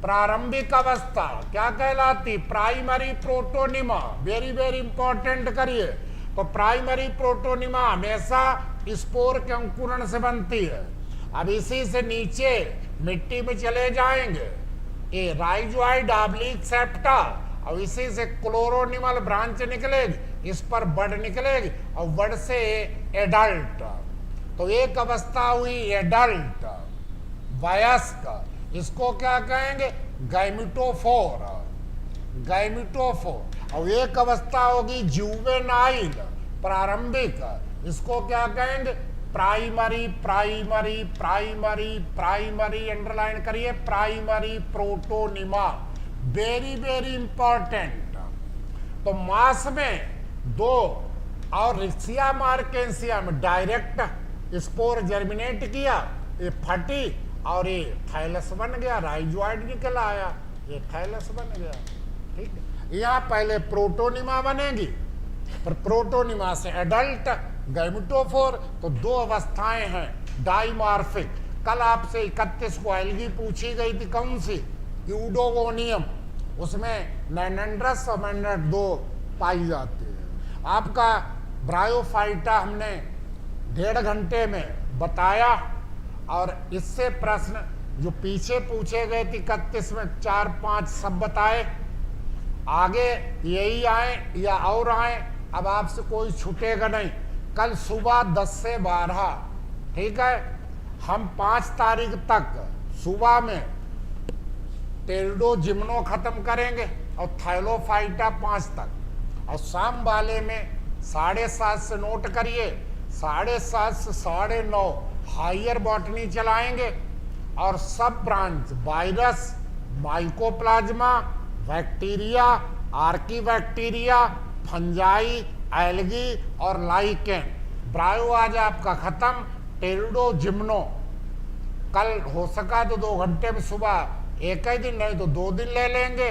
प्रारंभिक अवस्था क्या कहलाती, primary protonema. Very very important करिए। तो प्राइमरी प्रोटोनिमा हमेशा स्पोर के अंकुरण से बनती है। अब इसी से नीचे मिट्टी में चले जाएंगे, ये राइजॉइड ऑब्लिक सेप्टा, और इसी से क्लोरोनिमल ब्रांच निकलेगी, इस पर बड निकलेगी, और बड से एडल्ट। तो एक अवस्था हुई एडल्ट, वयस्क, इसको क्या कहेंगे, गैमिटोफोर, गैमिटोफोर। और एक अवस्था होगी जुवेनाइल, प्रारंभिक, इसको क्या कहेंगे, primary primary primary primary underline करिए, primary protonema, very very important. तो मास में 2 और रिक्सिया मार्केंसिया में डायरेक्ट स्पोर जर्मिनेट किया, ये फटी और ये थाइलस बन गया, राइजोइड निकल आया, ये थाइलस बन गया। ठीक है, यहाँ पहले प्रोटोनिमा बनेगी, पर प्रोटोनिमा से एडल्ट गैमेटोफोर। तो 2 अवस्थाएं हैं डाइमॉर्फिक। कल आपसे 31 को एल्गी पूछी गई थी, कौन सी? यूडोगोनियम, उसमें नैनंड्रस और मैंड्रस 2 पाई जाती है। आपका ब्रायोफाइटा हमने 1.5 घंटे में बताया, और इससे प्रश्न जो पीछे पूछे गए थे 31 में 4-5 सब बताए। आगे यही आए या और आए, अब आपसे कोई छूटेगा नहीं। कल सुबह 10 से 12, ठीक है, हम 5 तारीख तक सुबह में टेरिडो जिम्नो खत्म करेंगे और थाइलोफाइटा 5 तक, और शाम वाले में 7:30 से नोट करिए, 7:30 से 9:30 हायर बॉटनी चलाएंगे, और सब branch virus, mycoplasma, bacteria, archaebacteria, fungi, algae और लाइकेन। ब्रायो आज आपका खत्म, टेरिडो जिम्नो कल हो सका तो 2 घंटे में सुबह एक ही दिन, नहीं तो 2 दिन ले लेंगे।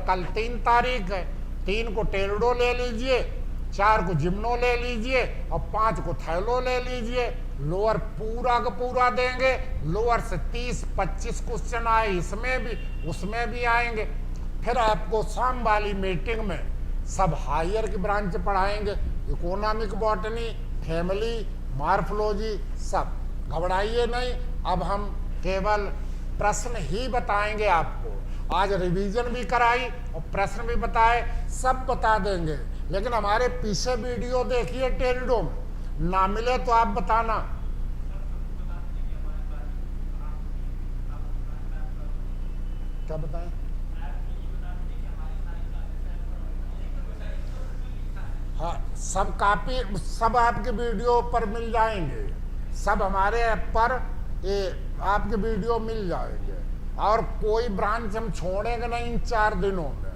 कल 3 तारीख है, 3 को टेरिडो ले लीजिए, 4 को जिम्नो ले लीजिए और 5 को थाइलो ले लीजिए। लोअर पूरा का पूरा देंगे, लोअर से 30-25 क्वेश्चन आए, इसमें भी उसमें भी आएंगे। फिर आपको शाम वाली मीटिंग में सब हायर की ब्रांच पढ़ाएंगे, इकोनॉमिक बॉटनी, फैमिली, मार्फोलॉजी, सब। घबराइए नहीं, अब हम केवल प्रश्न ही बताएंगे आपको। आज रिवीजन भी कराई और प्रश्न भी बताए, सब बता देंगे। लेकिन हमारे पीछे वीडियो देखिए टेरिडो में, ना मिले तो आप बताना। क्या बताएं? हाँ, सब कॉपी सब आपके वीडियो पर मिल जाएंगे, सब हमारे ऐप पर ये आपके वीडियो मिल जाएंगे। और कोई ब्रांच हम छोड़ेंगे नहीं इन 4 दिनों में,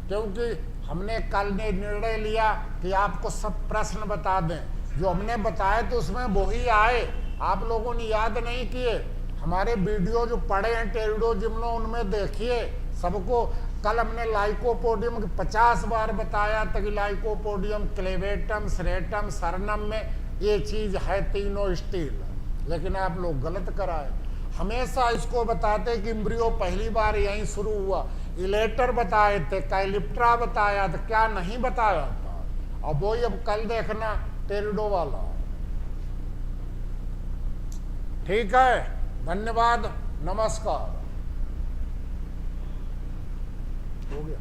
क्योंकि हमने कल ने निर्णय लिया कि आपको सब प्रश्न बता दें। जो हमने बताए तो उसमें वही आए, आप लोगों ने याद नहीं किए। हमारे वीडियो जो पड़े हैं टेरिडो जिम्नो, उनमें देखिए सबको। कल हमने लाइकोपोडियम 50 बार बताया था कि लाइकोपोडियम, क्लेवेटम, सेरेटम, सरनम में ये चीज़ है, तीनों स्टील, लेकिन आप लोग गलत कराए। हमेशा इसको बताते कि इम्ब्रियो पहली बार यहीं शुरू हुआ, इलेटर बताए थे, कैलिप्ट्रा बताया था, क्या नहीं बताया था। अब वही अब कल देखना टेरिडो वाला। ठीक है, धन्यवाद, नमस्कार। हो गया।